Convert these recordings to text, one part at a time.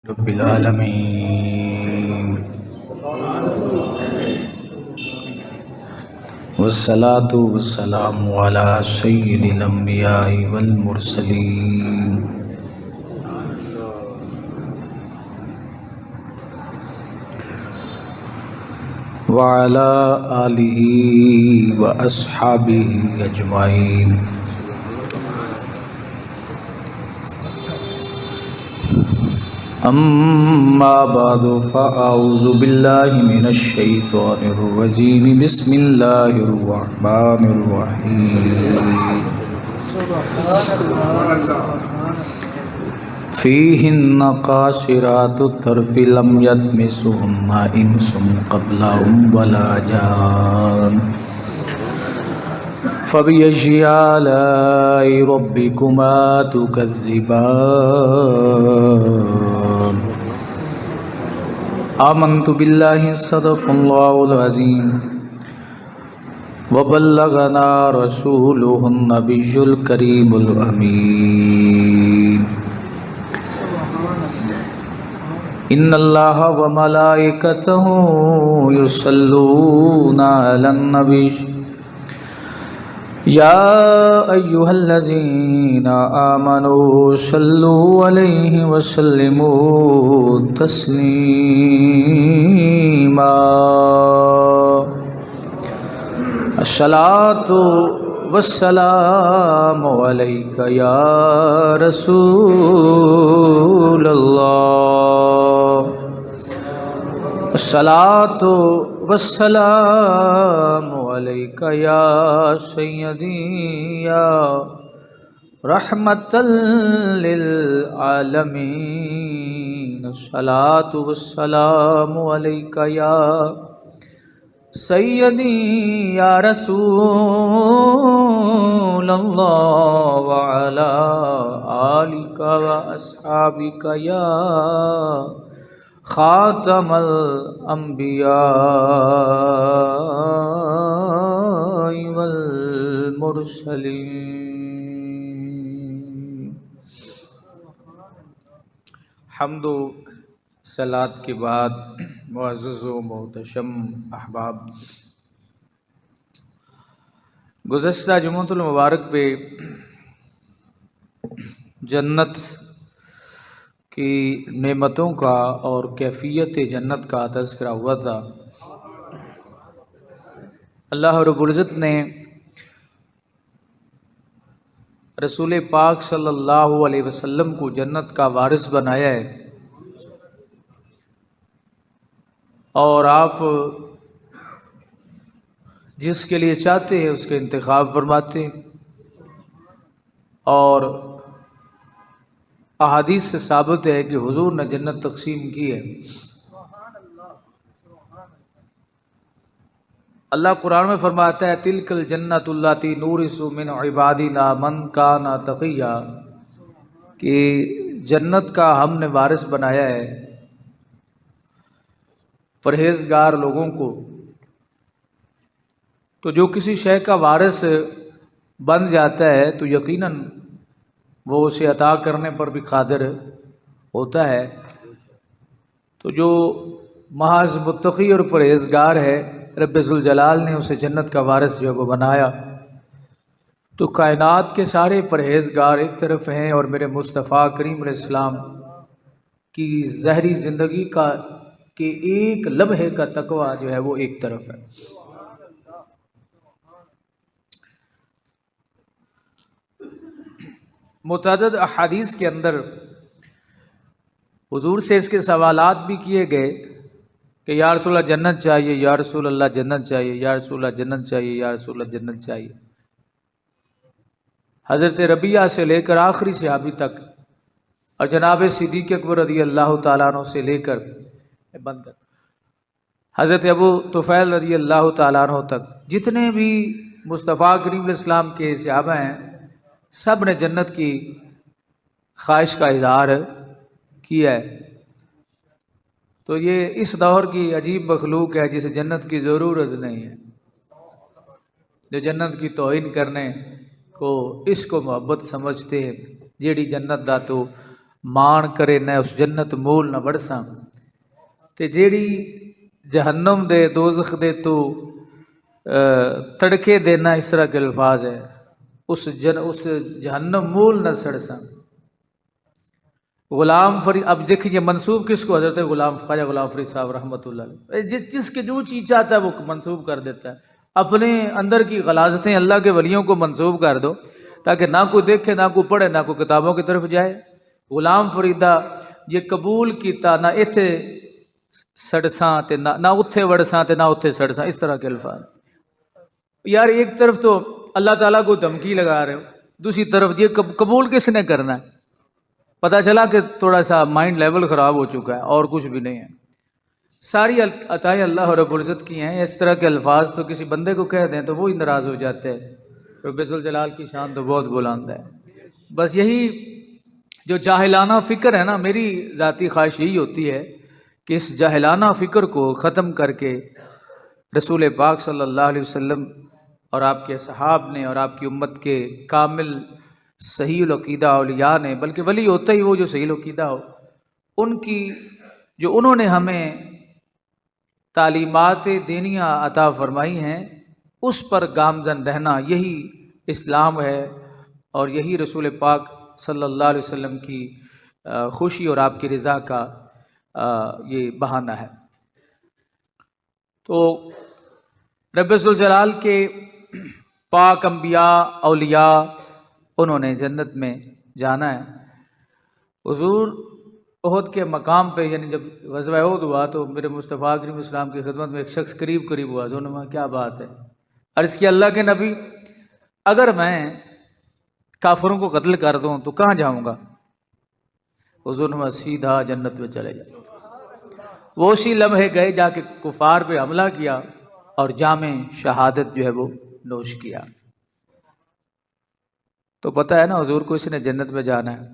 رب العالمين والصلاة والسلام على سيد الأنبياء والمرسلين وعلى آله وأصحابه أجمعين. أما بعد فأعوذ بالله من الشيطان الرجيم. بسم الله الرحمن الرحيم. فيهن قاصرات الطرف لم يطمثهن إنس قبلهم ولا جان فبأي آلاء ربكما تكذبان. آمنت بالله صدق الله العظيم وبلغنا رسوله النبي الكريم الأمين. إن الله وملائكته يصلون على النبي يا أيها الذين آمنوا صلوا عليه وسلموا تسليما. الصلاة والسلام عليك يا رسول الله. الصلاة والسلام عليك يا سيدي يا رحمة للعالمين. الصلاة والسلام عليك يا سيدي يا رسول الله وعلى آلك وأصحابك يا خاتم الأنبياء والمرسلين. حمد و صلاۃ کے بعد معزز و محتشم احباب، گزشتہ جمعۃ المبارک پہ جنت کی نعمتوں کا اور کیفیت جنت کا تذکرہ ہوا تھا. اللہ رب العزت نے رسول پاک صلی اللہ علیہ وسلم کو جنت کا وارث بنایا ہے، اور آپ جس کے لیے چاہتے ہیں اس کا انتخاب فرماتے ہیں. اور احادیث سے ثابت ہے کہ حضور نے جنت تقسیم کی ہے. اللہ قرآن میں فرماتا ہے تلک الجنت اللاتی نورث من عبادنا من کان تقیا، کہ جنت کا ہم نے وارث بنایا ہے پرہیزگار لوگوں کو. تو جو کسی شے کا وارث بن جاتا ہے تو یقیناً وہ اسے عطا کرنے پر بھی قادر ہوتا ہے. تو جو محض متقی اور پرہیزگار ہے، رب ذوالجلال نے اسے جنت کا وارث جو ہے وہ بنایا. تو کائنات کے سارے پرہیزگار ایک طرف ہیں، اور میرے مصطفیٰ کریم علیہ السلام کی ظاہری زندگی کا کہ ایک لمحے کا تقویٰ جو ہے وہ ایک طرف ہے. متعدد احادیث کے اندر حضور سے اس کے سوالات بھی کیے گئے کہ یا رسول اللہ جنت چاہیے، یا رسول اللہ جنت چاہیے، یا رسول اللہ جنت چاہیے، یا رسول اللہ جنت چاہیے. حضرت ربیعہ سے لے کر آخری صحابی تک، اور جناب صدیق اکبر رضی اللہ تعالیٰ عنہ سے لے کر حضرت ابو طفیل رضی اللہ تعالیٰ عنہ تک، جتنے بھی مصطفیٰ کریم علیہ السلام کے صحابہ ہیں، سب نے جنت کی خواہش کا اظہار کیا ہے. تو یہ اس دور کی عجیب مخلوق ہے جسے جنت کی ضرورت نہیں ہے. جو جنت کی توہین کرنے کو عشق و محبت سمجھتے ہیں، جیڑی جنت دا تو مان کرے نہ اس جنت مول نہ بڑساں تے جیڑی جہنم دے دوزخ دے تو تڑکے دینا اس طرح کے الفاظ ہے اس جہنم مول نہ سڑساں غلام فرید. اب دیکھیں یہ منسوب کس کو؟ حضرت غلام خواجہ غلام فرید صاحب رحمۃ اللہ علیہ. جس کے جو چیز چاہتا ہے وہ منسوب کر دیتا ہے. اپنے اندر کی غلاظتیں اللہ کے ولیوں کو منسوب کر دو تاکہ نہ کوئی دیکھے نہ کوئی پڑھے نہ کوئی کتابوں کی طرف جائے. غلام فریدہ یہ قبول کیتا نہ ایتھے سڑساں تے نہ اتھے وڑساں تے نہ اتھے سڑساں، اس طرح کے الفاظ. یار ایک طرف تو اللہ تعالیٰ کو دھمکی لگا رہے ہو، دوسری طرف یہ قبول کس نے کرنا ہے؟ پتہ چلا کہ تھوڑا سا مائنڈ لیول خراب ہو چکا ہے اور کچھ بھی نہیں ہے. ساری عطائیں اللہ رب العزت کی ہیں. اس طرح کے الفاظ تو کسی بندے کو کہہ دیں تو وہی ناراض ہو جاتے ہیں. رب ذوالجلال کی شان تو بہت بلند ہے. بس یہی جو جاہلانہ فکر ہے نا، میری ذاتی خواہش یہی ہوتی ہے کہ اس جاہلانہ فکر کو ختم کر کے رسول پاک صلی اللہ علیہ وسلم اور آپ کے صحاب نے اور آپ کی امت کے کامل صحیح العقیدہ اولیاء نے، بلکہ ولی ہوتا ہی وہ جو صحیح العقیدہ ہو، ان کی جو انہوں نے ہمیں تعلیمات دینیہ عطا فرمائی ہیں اس پر گامزن رہنا، یہی اسلام ہے اور یہی رسول پاک صلی اللہ علیہ وسلم کی خوشی اور آپ کی رضا کا یہ بہانہ ہے. تو رب ذوالجلال کے پاک انبیاء اولیاء انہوں نے جنت میں جانا ہے. حضور احد کے مقام پہ یعنی جب غزوہ احد ہوا تو میرے مصطفیٰ کریم اسلام کی خدمت میں ایک شخص قریب ہوا. انہوں نے کہا کیا بات ہے؟ عرض کیا اللہ کے نبی اگر میں کافروں کو قتل کر دوں تو کہاں جاؤں گا؟ حضور نے سیدھا جنت میں چلے جائے. وہ اسی لمحے گئے، جا کے کفار پہ حملہ کیا اور جام شہادت جو ہے وہ نوش کیا. تو پتہ ہے نا حضور کو اس نے جنت میں جانا ہے.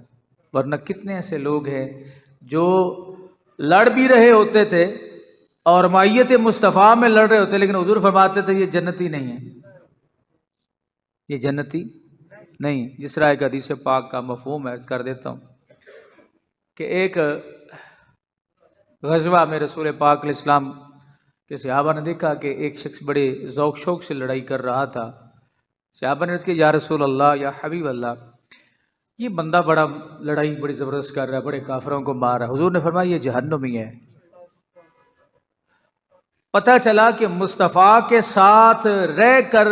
ورنہ کتنے ایسے لوگ ہیں جو لڑ بھی رہے ہوتے تھے اور مائیت مصطفیٰ میں لڑ رہے ہوتے، لیکن حضور فرماتے تھے یہ جنتی نہیں ہے، یہ جنتی نہیں. جس طرح ایک حدیث پاک کا مفہوم ہے عرض کر دیتا ہوں کہ ایک غزوہ میں رسول پاک علیہ السلام کے صحابہ نے دیکھا کہ ایک شخص بڑے ذوق شوق سے لڑائی کر رہا تھا. صحابہ نے عرض کیا یا رسول اللہ یا حبیب اللہ، یہ بندہ بڑا لڑائی بڑی زبردست کر رہا ہے، بڑے کافروں کو مار رہا ہے. حضور نے فرمایا یہ جہنمی ہے. پتہ چلا کہ مصطفیٰ کے ساتھ رہ کر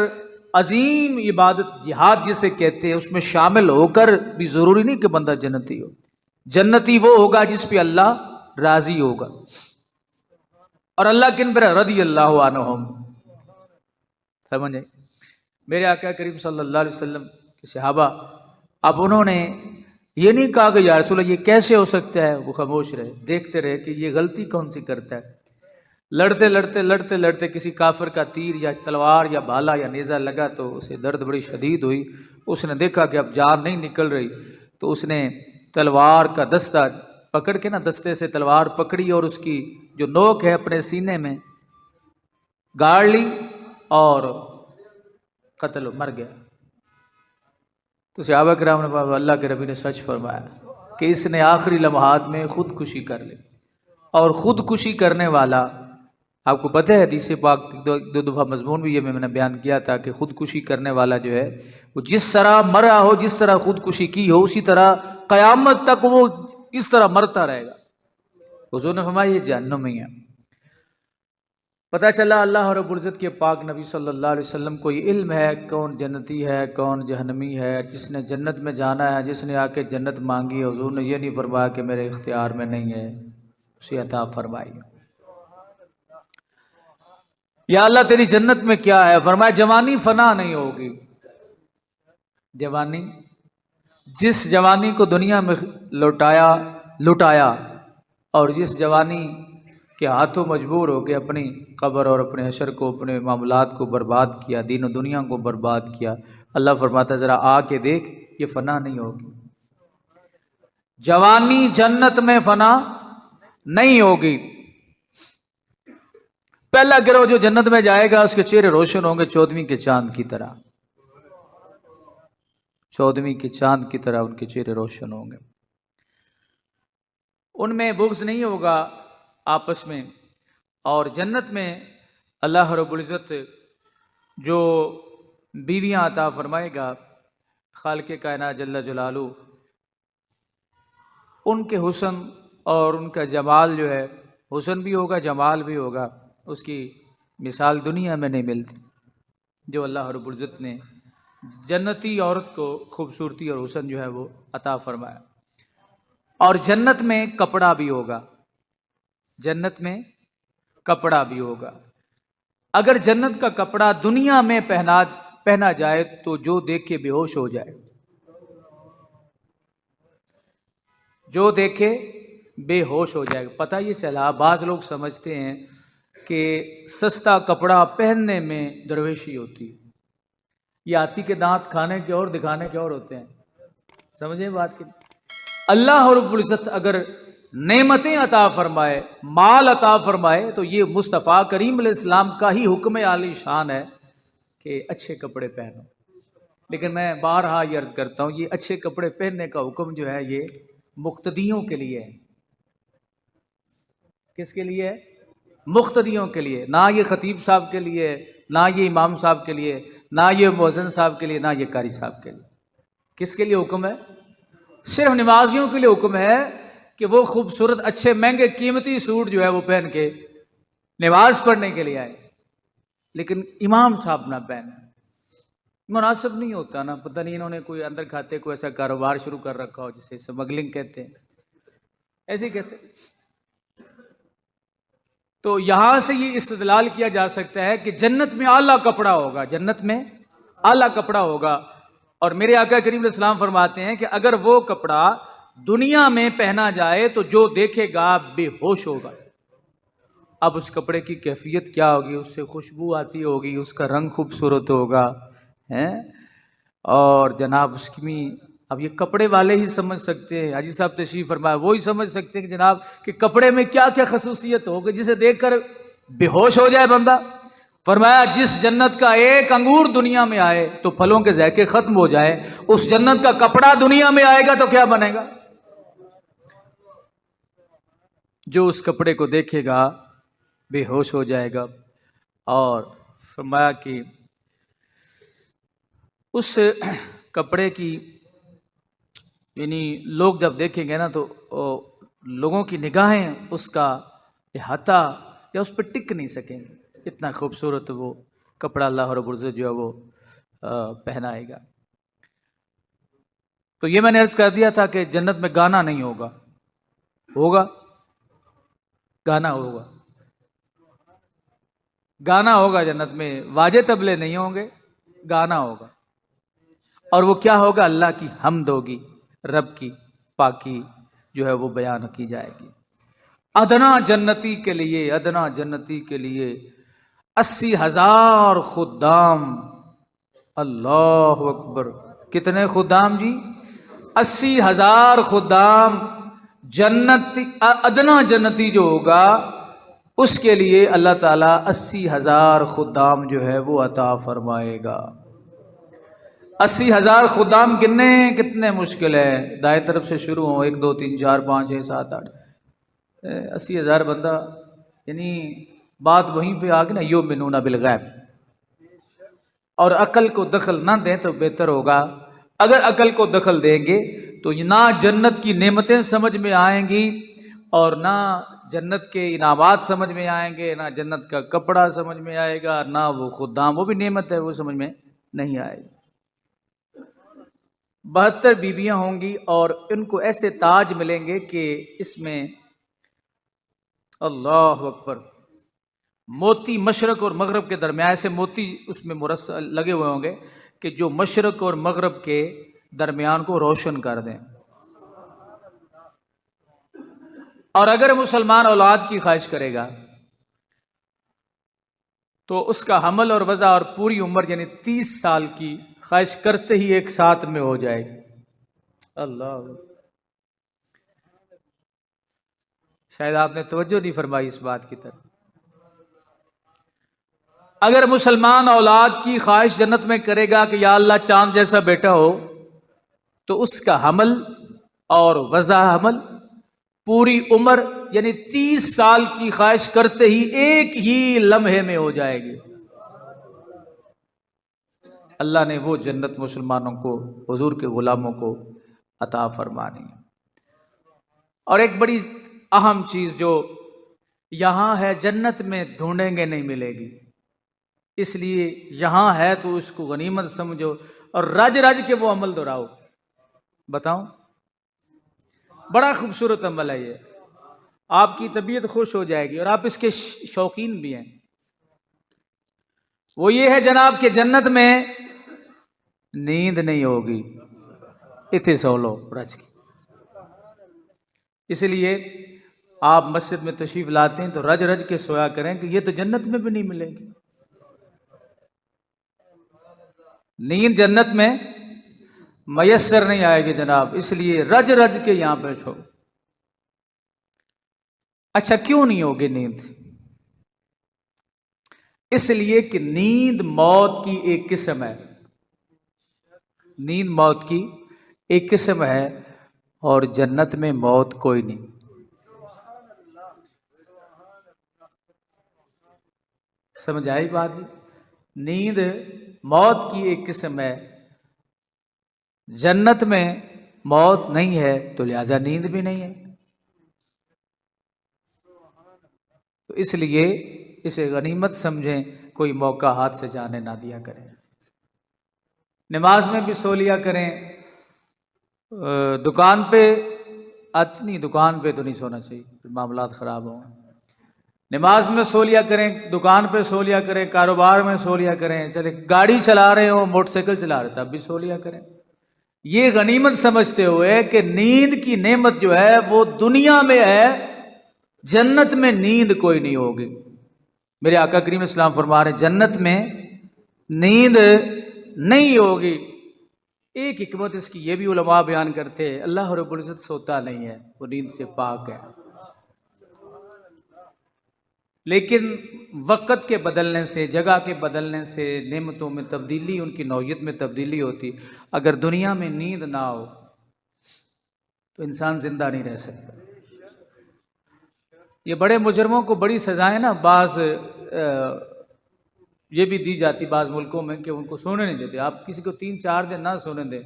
عظیم عبادت جہاد جسے کہتے ہیں اس میں شامل ہو کر بھی ضروری نہیں کہ بندہ جنتی ہو. جنتی وہ ہوگا جس پہ اللہ راضی ہوگا. اور اللہ کن پر رضی اللہ عنہم، سمجھے؟ میرے آقا کریم صلی اللہ علیہ وسلم کے صحابہ اب انہوں نے یہ نہیں کہا کہ یا رسول اللہ یہ کیسے ہو سکتا ہے، وہ خاموش رہے، دیکھتے رہے کہ یہ غلطی کون سی کرتا ہے. لڑتے لڑتے لڑتے لڑتے کسی کافر کا تیر یا تلوار یا بھالا یا نیزہ لگا تو اسے درد بڑی شدید ہوئی. اس نے دیکھا کہ اب جان نہیں نکل رہی تو اس نے تلوار کا دستہ پکڑ کے دستے سے تلوار پکڑی اور اس کی جو نوک ہے اپنے سینے میں گاڑ لی اور قتل مر گیا. تو صحابہ کرام نے کہا اللہ کے نبی نے سچ فرمایا کہ اس نے آخری لمحات میں خودکشی کر لی. اور خودکشی کرنے والا، آپ کو پتہ ہے حدیث پاک دو دفعہ مضمون بھی یہ میں نے بیان کیا تھا کہ خودکشی کرنے والا جو ہے وہ جس طرح مرا ہو، جس طرح خودکشی کی ہو، اسی طرح قیامت تک وہ اس طرح مرتا رہے گا. حضور نے فرمایا یہ جہنمی ہے. پتہ چلا اللہ رب العزت کے پاک نبی صلی اللہ علیہ وسلم کو یہ علم ہے کون جنتی ہے کون جہنمی ہے. جس نے جنت میں جانا ہے، جس نے آ کے جنت مانگی ہے، حضور نے یہ نہیں فرمایا کہ میرے اختیار میں نہیں ہے، اسے عطا فرمائی. یا اللہ تیری جنت میں کیا ہے؟ فرمایا جوانی فنا نہیں ہوگی. جوانی، جس جوانی کو دنیا میں لٹایا اور جس جوانی کے ہاتھوں مجبور ہو کے اپنی قبر اور اپنے حشر کو، اپنے معاملات کو برباد کیا، دین و دنیا کو برباد کیا، اللہ فرماتا ہے ذرا آ کے دیکھ یہ فنا نہیں ہوگی. جوانی جنت میں فنا نہیں ہوگی. پہلا گروہ جو جنت میں جائے گا اس کے چہرے روشن ہوں گے 14ویں کے چاند کی طرح. 14ویں کے چاند کی طرح ان کے چہرے روشن ہوں گے. ان میں بغض نہیں ہوگا آپس میں. اور جنت میں اللہ رب العزت جو بیویاں عطا فرمائے گا خالق کائنات جل جلالہ، ان کے حسن اور ان کا جمال جو ہے، حسن بھی ہوگا جمال بھی ہوگا، اس کی مثال دنیا میں نہیں ملتی. جو اللہ رب العزت نے جنتی عورت کو خوبصورتی اور حسن جو ہے وہ عطا فرمایا. اور جنت میں کپڑا بھی ہوگا، جنت میں کپڑا بھی ہوگا. اگر جنت کا کپڑا دنیا میں پہنا جائے تو جو دیکھے بے ہوش ہو جائے، جو دیکھے بے ہوش ہو جائے گا. پتہ یہ چلا بعض لوگ سمجھتے ہیں کہ سستا کپڑا پہننے میں درویشی ہوتی ہے. یہ ہاتھی کے دانت کھانے کے اور دکھانے کے اور ہوتے ہیں. سمجھیں بات کی. اللہ رب العزت اگر نعمتیں عطا فرمائے، مال عطا فرمائے، تو یہ مصطفیٰ کریم علیہ السلام کا ہی حکم عالی شان ہے کہ اچھے کپڑے پہنو. لیکن میں بارہا یہ عرض کرتا ہوں، یہ اچھے کپڑے پہننے کا حکم جو ہے یہ مقتدیوں کے لیے ہے. کس کے لیے ہے؟ مقتدیوں کے لیے. نہ یہ خطیب صاحب کے لیے، نہ یہ امام صاحب کے لیے، نہ یہ مؤذن صاحب کے لیے، نہ یہ قاری صاحب کے لیے. کس کے لیے حکم ہے؟ صرف نمازیوں کے لیے حکم ہے کہ وہ خوبصورت اچھے مہنگے قیمتی سوٹ جو ہے وہ پہن کے نماز پڑھنے کے لیے آئے. لیکن امام صاحب نہ پہنے، مناسب نہیں ہوتا نا. پتہ نہیں انہوں نے کوئی اندر کھاتے کوئی ایسا کاروبار شروع کر رکھا ہو جسے سمگلنگ کہتے ہیں، ایسے ہی کہتے ہیں. تو یہاں سے یہ استدلال کیا جا سکتا ہے کہ جنت میں اعلیٰ کپڑا ہوگا، جنت میں اعلیٰ کپڑا ہوگا. اور میرے آقا کریم علیہ السلام فرماتے ہیں کہ اگر وہ کپڑا دنیا میں پہنا جائے تو جو دیکھے گا بے ہوش ہوگا. اب اس کپڑے کی کیفیت کیا ہوگی؟ اس سے خوشبو آتی ہوگی، اس کا رنگ خوبصورت ہوگا اور جناب اس کی اب یہ کپڑے والے ہی سمجھ سکتے ہیں. حاجی صاحب تشریف فرمایا، وہی سمجھ سکتے ہیں کہ جناب کہ کپڑے میں کیا کیا خصوصیت ہوگی جسے دیکھ کر بے ہوش ہو جائے بندہ. فرمایا جس جنت کا ایک انگور دنیا میں آئے تو پھلوں کے ذائقے ختم ہو جائے، اس جنت کا کپڑا دنیا میں آئے گا تو کیا بنے گا؟ جو اس کپڑے کو دیکھے گا بے ہوش ہو جائے گا. اور فرمایا کہ اس کپڑے کی یعنی لوگ جب دیکھیں گے نا تو لوگوں کی نگاہیں اس کا احاطہ یا اس پہ ٹک نہیں سکیں گے. اتنا خوبصورت وہ کپڑا اللہ رب العزت جو ہے وہ پہنائے گا. تو یہ میں نے عرض کر دیا تھا کہ جنت میں گانا نہیں ہوگا. ہوگا گانا ہوگا، گانا ہوگا جنت میں. واجے طبلے نہیں ہوں گے، گانا ہوگا. اور وہ کیا ہوگا؟ اللہ کی حمد ہوگی، رب کی پاکی جو ہے وہ بیان کی جائے گی. ادنا جنتی کے لیے، ادنا جنتی کے لیے 80,000 خدام. اللہ اکبر. کتنے خدام جی؟ 80,000 خدام. جنتی ادنا جنتی جو ہوگا اس کے لیے اللہ تعالیٰ 80,000 خدام جو ہے وہ عطا فرمائے گا. 80,000 خدام گننے کتنے مشکل ہے. دائیں طرف سے شروع ہوں، 1 2 3 4 5 6 7 8 80,000 بندہ. یعنی بات وہیں پہ آگے نا، یؤمنون بالغیب. اور عقل کو دخل نہ دیں تو بہتر ہوگا. اگر عقل کو دخل دیں گے تو نہ جنت کی نعمتیں سمجھ میں آئیں گی اور نہ جنت کے انعامات سمجھ میں آئیں گے، نہ جنت کا کپڑا سمجھ میں آئے گا، نہ وہ خدام، وہ بھی نعمت ہے، وہ سمجھ میں نہیں آئے گی. 72 بیویاں ہوں گی اور ان کو ایسے تاج ملیں گے کہ اس میں اللہ اکبر موتی مشرق اور مغرب کے درمیان ایسے موتی اس میں لگے ہوئے ہوں گے کہ جو مشرق اور مغرب کے درمیان کو روشن کر دیں. اور اگر مسلمان اولاد کی خواہش کرے گا تو اس کا حمل اور وضع اور پوری عمر یعنی 30 سال کی خواہش کرتے ہی ایک ساتھ میں ہو جائے گی. اللہ، شاید آپ نے توجہ نہیں فرمائی اس بات کی طرف. اگر مسلمان اولاد کی خواہش جنت میں کرے گا کہ یا اللہ چاند جیسا بیٹا ہو، تو اس کا حمل اور وضع حمل پوری عمر یعنی 30 سال کی خواہش کرتے ہی ایک ہی لمحے میں ہو جائے گی۔ اللہ نے وہ جنت مسلمانوں کو، حضور کے غلاموں کو عطا فرمانی۔ اور ایک بڑی اہم چیز جو یہاں ہے، جنت میں ڈھونڈیں گے نہیں ملے گی، اس لیے یہاں ہے تو اس کو غنیمت سمجھو اور رج رج کے وہ عمل دہراؤ۔ بتاؤں، بڑا خوبصورت عمل ہے یہ، آپ کی طبیعت خوش ہو جائے گی اور آپ اس کے شوقین بھی ہیں۔ وہ یہ ہے جناب کہ جنت میں نیند نہیں ہوگی، اتنے سو لو رج کی۔ اس لیے آپ مسجد میں تشریف لاتے ہیں تو رج رج کے سویا کریں کہ یہ تو جنت میں بھی نہیں ملے گی۔ نیند جنت میں میسر نہیں آئے گی جناب، اس لیے رج رج کے یہاں پہ سو۔ اچھا کیوں نہیں ہوگی نیند؟ اس لیے کہ نیند موت کی ایک قسم ہے، نیند موت کی ایک قسم ہے، اور جنت میں موت کوئی نہیں۔ سمجھ آئی بات جی؟ نیند موت کی ایک قسم ہے، جنت میں موت نہیں ہے تو لہذا نیند بھی نہیں ہے۔ تو اس لیے اسے غنیمت سمجھیں، کوئی موقع ہاتھ سے جانے نہ دیا کریں۔ نماز میں بھی سو لیا کریں، دکان پہ نہیں، دکان پہ تو نہیں سونا چاہیے، معاملات خراب ہوں۔ نماز میں سو لیا کریں، دکان پہ سو لیا کریں، کاروبار میں سو لیا کریں، چلے گاڑی چلا رہے ہو، موٹر سائیکل چلا رہے تب بھی سو لیا کریں، یہ غنیمت سمجھتے ہوئے کہ نیند کی نعمت جو ہے وہ دنیا میں ہے، جنت میں نیند کوئی نہیں ہوگی۔ میرے آقا کریم اسلام فرما رہے ہیں جنت میں نیند نہیں ہوگی۔ ایک حکمت اس کی یہ بھی علماء بیان کرتے ہیں، اللہ رب العزت سوتا نہیں ہے، وہ نیند سے پاک ہے، لیکن وقت کے بدلنے سے، جگہ کے بدلنے سے نعمتوں میں تبدیلی، ان کی نوعیت میں تبدیلی ہوتی۔ اگر دنیا میں نیند نہ ہو تو انسان زندہ نہیں رہ سکتا۔ یہ بڑے مجرموں کو بڑی سزائیں نا بعض یہ بھی دی جاتی بعض ملکوں میں کہ ان کو سونے نہیں دیتے۔ آپ کسی کو 3-4 دن نہ سونے دیں،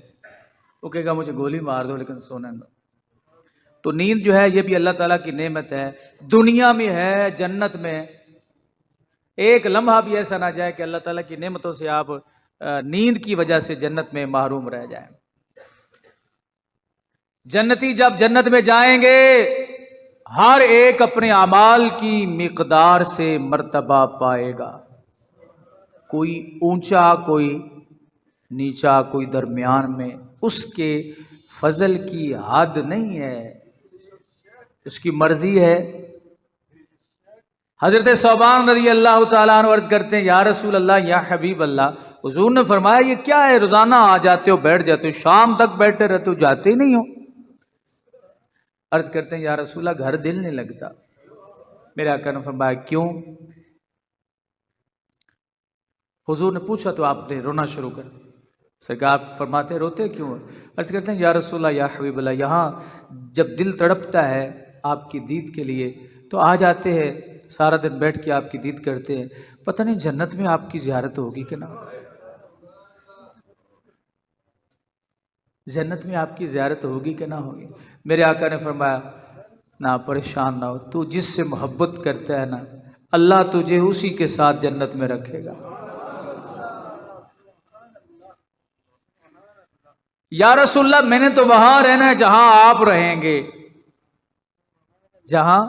وہ کہے گا مجھے گولی مار دو لیکن سونے دو۔ تو نیند جو ہے یہ بھی اللہ تعالیٰ کی نعمت ہے، دنیا میں ہے، جنت میں ایک لمحہ بھی ایسا نہ جائے کہ اللہ تعالیٰ کی نعمتوں سے آپ نیند کی وجہ سے جنت میں محروم رہ جائیں۔ جنتی جب جنت میں جائیں گے، ہر ایک اپنے اعمال کی مقدار سے مرتبہ پائے گا، کوئی اونچا، کوئی نیچا، کوئی درمیان میں، اس کے فضل کی حد نہیں ہے، اس کی مرضی ہے۔ حضرت ثوبان رضی اللہ تعالیٰ عنہ عرض کرتے ہیں یا رسول اللہ، یا حبیب اللہ، حضور نے فرمایا یہ کیا ہے، روزانہ آ جاتے ہو، بیٹھ جاتے ہو، شام تک بیٹھے رہتے ہو، جاتے ہی نہیں ہو۔ عرض کرتے ہیں یا رسول اللہ گھر دل نہیں لگتا۔ میرے آقا نے فرمایا کیوں؟ حضور نے پوچھا تو آپ نے رونا شروع کر دیا۔ سرکار آپ فرماتے ہیں روتے کیوں؟ عرض کرتے ہیں یا رسول اللہ، یا حبیب اللہ، یہاں جب دل تڑپتا ہے آپ کی دید کے لیے تو آ جاتے ہیں، سارا دن بیٹھ کے آپ کی دید کرتے ہیں، پتہ نہیں جنت میں آپ کی زیارت ہوگی کہ نہ، جنت میں آپ کی زیارت ہوگی کہ نہ ہوگی۔ میرے آقا نے فرمایا نہ پریشان نہ ہو، تو جس سے محبت کرتا ہے نا، اللہ تجھے اسی کے ساتھ جنت میں رکھے گا۔ یا رسول اللہ میں نے تو وہاں رہنا ہے جہاں آپ رہیں گے، جہاں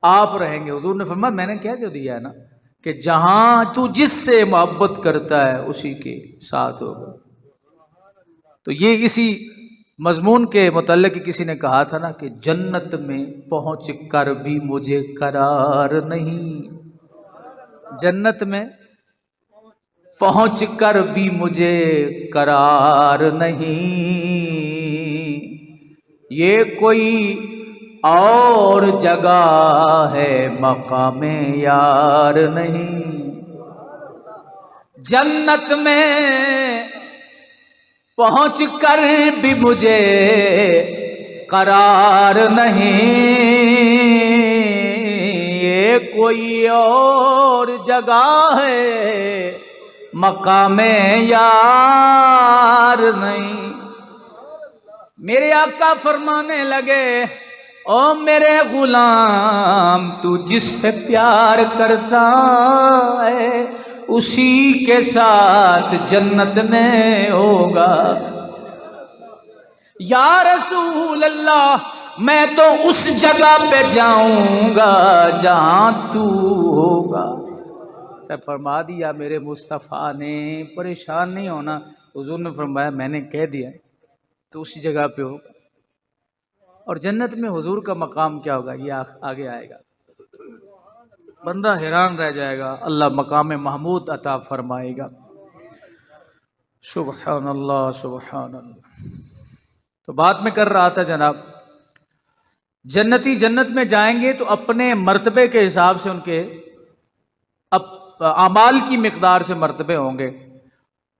آپ رہیں گے۔ حضور نے فرمایا میں نے کیا جو دیا ہے نا کہ جہاں تو جس سے محبت کرتا ہے اسی کے ساتھ ہوگا۔ تو یہ اسی مضمون کے متعلق کسی نے کہا تھا نا کہ جنت میں پہنچ کر بھی مجھے قرار نہیں، جنت میں پہنچ کر بھی مجھے قرار نہیں، یہ کوئی اور جگہ ہے مقام یار نہیں، جنت میں پہنچ کر بھی مجھے قرار نہیں، یہ کوئی اور جگہ ہے مقام یار نہیں۔ میرے آقا فرمانے لگے او میرے غلام، تو جس سے پیار کرتا ہے اسی کے ساتھ جنت میں ہوگا۔ یا رسول اللہ، میں تو اس جگہ پہ جاؤں گا جہاں تو ہوگا۔ سب فرما دیا میرے مصطفیٰ نے، پریشان نہیں ہونا۔ حضور نے فرمایا میں نے کہہ دیا تو اسی جگہ پہ ہوگا۔ اور جنت میں حضور کا مقام کیا ہوگا یہ آگے آئے گا، بندہ حیران رہ جائے گا، اللہ مقام محمود عطا فرمائے گا۔ سبحان اللہ سبحان اللہ۔ تو بات میں کر رہا تھا جناب، جنتی جنت میں جائیں گے تو اپنے مرتبے کے حساب سے ان کے اعمال کی مقدار سے مرتبے ہوں گے،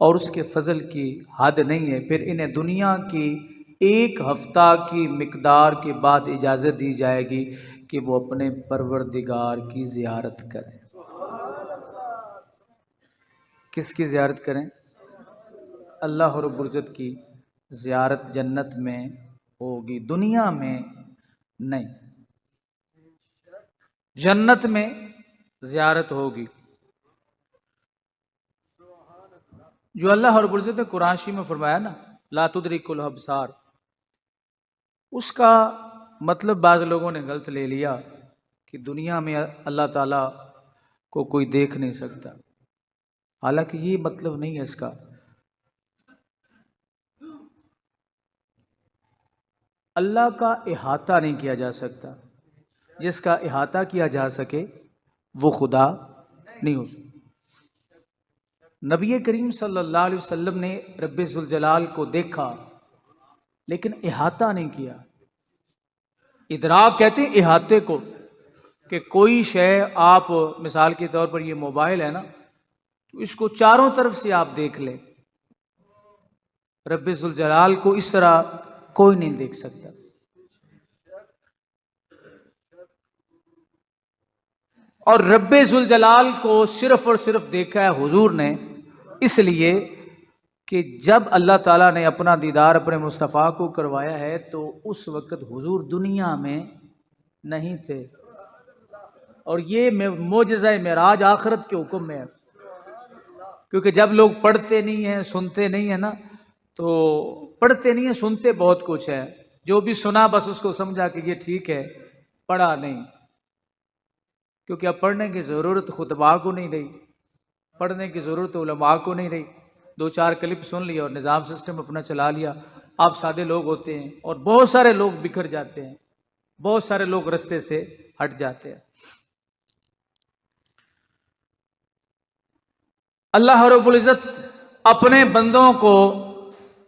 اور اس کے فضل کی حد نہیں ہے۔ پھر انہیں دنیا کی ایک ہفتہ کی مقدار کے بعد اجازت دی جائے گی کہ وہ اپنے پروردگار کی زیارت کریں۔ کس کی زیارت کریں؟ اللہ رب العزت کی زیارت جنت میں ہوگی، دنیا میں نہیں۔ جنت میں زیارت ہوگی۔ جو اللہ رب العزت نے قرآن شریف میں فرمایا نا لا تدرک الابصار، اس کا مطلب بعض لوگوں نے غلط لے لیا کہ دنیا میں اللہ تعالیٰ کو کوئی دیکھ نہیں سکتا، حالانکہ یہ مطلب نہیں ہے اس کا۔ اللہ کا احاطہ نہیں کیا جا سکتا، جس کا احاطہ کیا جا سکے وہ خدا نہیں ہو سکتا۔ نبی کریم صلی اللہ علیہ وسلم نے رب ذوالجلال کو دیکھا لیکن احاطہ نہیں کیا۔ ادراک کہتے ہیں احاطے کو، کہ کوئی شے آپ مثال کے طور پر یہ موبائل ہے نا، تو اس کو چاروں طرف سے آپ دیکھ لیں، رب ذوالجلال کو اس طرح کوئی نہیں دیکھ سکتا۔ اور رب ذوالجلال کو صرف اور صرف دیکھا ہے حضور نے، اس لیے کہ جب اللہ تعالیٰ نے اپنا دیدار اپنے مصطفیٰ کو کروایا ہے تو اس وقت حضور دنیا میں نہیں تھے، اور یہ معجزہ معراج آخرت کے حکم میں ہے۔ کیونکہ جب لوگ پڑھتے نہیں ہیں سنتے نہیں ہیں نا، تو پڑھتے نہیں ہیں سنتے بہت کچھ ہے، جو بھی سنا بس اس کو سمجھا کہ یہ ٹھیک ہے، پڑھا نہیں۔ کیونکہ اب پڑھنے کی ضرورت خطباء کو نہیں رہی، پڑھنے کی ضرورت علماء کو نہیں رہی، دو چار کلپ سن لیا اور نظام سسٹم اپنا چلا لیا۔ آپ سادے لوگ ہوتے ہیں اور بہت سارے لوگ بکھر جاتے ہیں، بہت سارے لوگ رستے سے ہٹ جاتے ہیں۔ اللہ رب العزت اپنے بندوں کو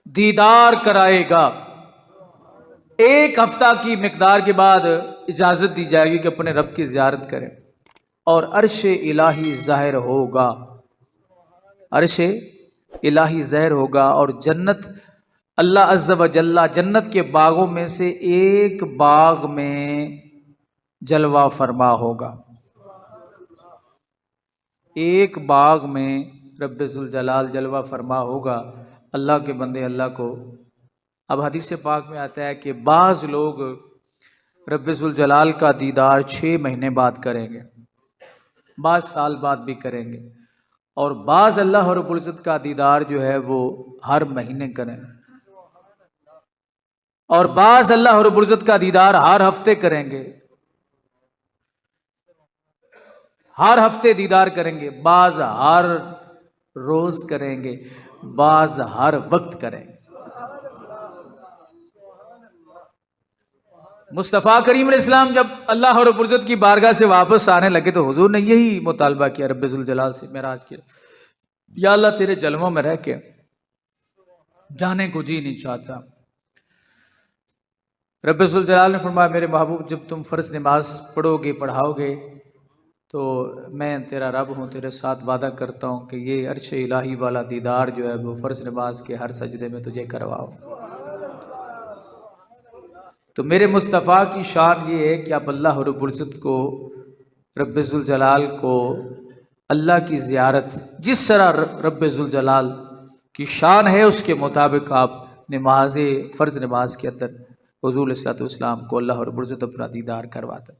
دیدار کرائے گا، ایک ہفتہ کی مقدار کے بعد اجازت دی جائے گی کہ اپنے رب کی زیارت کریں، اور عرش الہی ظاہر ہوگا، عرش الہی ظاہر ہوگا، اور جنت اللہ عز و جل جنت کے باغوں میں سے ایک باغ میں جلوہ فرما ہوگا، ایک باغ میں رب ذوالجلال جلوہ فرما ہوگا۔ اللہ کے بندے اللہ کو، اب حدیث پاک میں آتا ہے کہ بعض لوگ رب ذوالجلال کا دیدار 6 مہینے بعد کریں گے، بعض سال بعد بھی کریں گے، اور بعض اللہ رب العزت کا دیدار جو ہے وہ ہر مہینے کریں، اور بعض اللہ رب العزت کا دیدار ہر ہفتے کریں گے، ہر ہفتے دیدار کریں گے، بعض ہر روز کریں گے، بعض ہر وقت کریں گے۔ مصطفیٰ کریم علیہ السلام جب اللہ رب العزت کی بارگاہ سے واپس آنے لگے تو حضور نے یہی مطالبہ کیا رب ذوالجلال سے، معراج کیا، یا اللہ تیرے جلووں میں رہ کے جانے کو جی نہیں چاہتا۔ رب ذوالجلال نے فرمایا میرے محبوب جب تم فرض نماز پڑھو گے پڑھاؤ گے تو میں تیرا رب ہوں، تیرے ساتھ وعدہ کرتا ہوں کہ یہ عرش الہی والا دیدار جو ہے وہ فرض نماز کے ہر سجدے میں تجھے کرواؤ۔ تو میرے مصطفیٰ کی شان یہ ہے کہ آپ اللہ رب العزت کو، رب ذوالجلال کو، اللہ کی زیارت جس طرح رب ذوالجلال کی شان ہے اس کے مطابق آپ نماز فرض نماز کے اندر حضور علیہ الصلوۃ والسلام کو اللہ رب العزت اپنا دیدار کرواتا.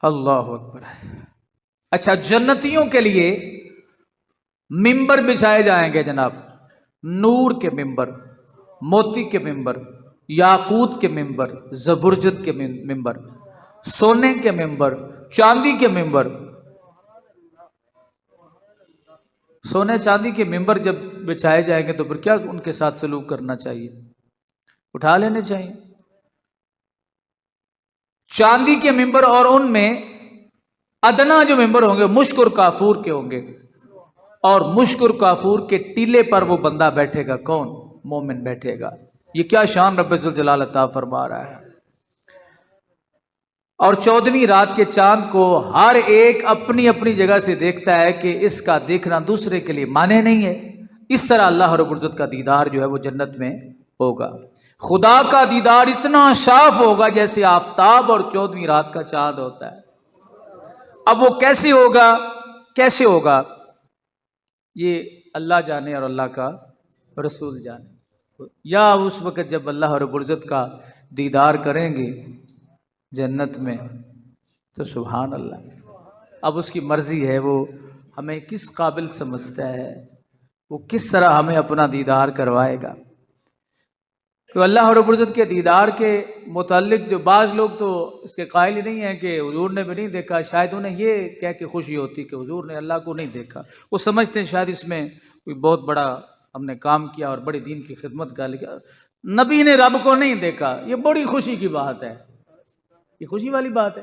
اللہ اکبر. اچھا، جنتیوں کے لیے ممبر بچھائے جائیں گے جناب، نور کے ممبر، موتی کے ممبر، یاقوت کے ممبر، زبرجد کے ممبر، سونے کے ممبر، چاندی کے ممبر. سونے چاندی کے ممبر جب بچھائے جائیں گے تو پھر کیا ان کے ساتھ سلوک کرنا چاہیے؟ اٹھا لینے چاہیے. چاندی کے ممبر، اور ان میں ادنا جو ممبر ہوں گے مشک اور کافور کے ہوں گے، اور مشک اور کافور کے ٹیلے پر وہ بندہ بیٹھے گا. کون؟ مومن بیٹھے گا. یہ کیا شان رب ذوالجلال عطا فرما رہا ہے. اور 14ویں رات کے چاند کو ہر ایک اپنی اپنی جگہ سے دیکھتا ہے کہ اس کا دیکھنا دوسرے کے لیے مانے نہیں ہے. اس طرح اللہ رب العزت کا دیدار جو ہے وہ جنت میں ہوگا. خدا کا دیدار اتنا صاف ہوگا جیسے آفتاب اور 14ویں رات کا چاند ہوتا ہے. اب وہ کیسے ہوگا، کیسے ہوگا، یہ اللہ جانے اور اللہ کا رسول جانے. یا اس وقت جب اللہ رب العزت کا دیدار کریں گے جنت میں تو سبحان اللہ، اب اس کی مرضی ہے وہ ہمیں کس قابل سمجھتا ہے، وہ کس طرح ہمیں اپنا دیدار کروائے گا. تو اللہ رب العزت کے دیدار کے متعلق جو بعض لوگ تو اس کے قائل ہی نہیں ہیں کہ حضور نے بھی نہیں دیکھا، شاید انہیں یہ کہہ کے خوشی ہوتی کہ حضور نے اللہ کو نہیں دیکھا. وہ سمجھتے ہیں شاید اس میں کوئی بہت بڑا ہم نے کام کیا اور بڑے دین کی خدمت کا. لیکن نبی نے رب کو نہیں دیکھا، یہ بڑی خوشی کی بات ہے، یہ خوشی والی بات ہے.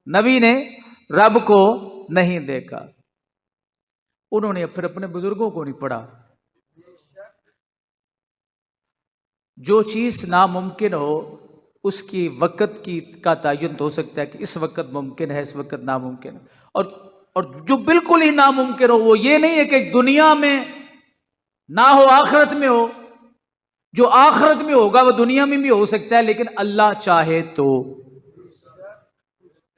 نبی نے رب کو نہیں دیکھا، انہوں نے پھر اپنے بزرگوں کو نہیں پڑھا. جو چیز ناممکن ہو اس کی وقت کا تعین تو ہو سکتا ہے کہ اس وقت ممکن ہے، اس وقت ناممکن ہے. اور جو بالکل ہی ناممکن ہو وہ یہ نہیں ہے کہ دنیا میں نہ ہو آخرت میں ہو. جو آخرت میں ہوگا وہ دنیا میں بھی ہو سکتا ہے، لیکن اللہ چاہے تو،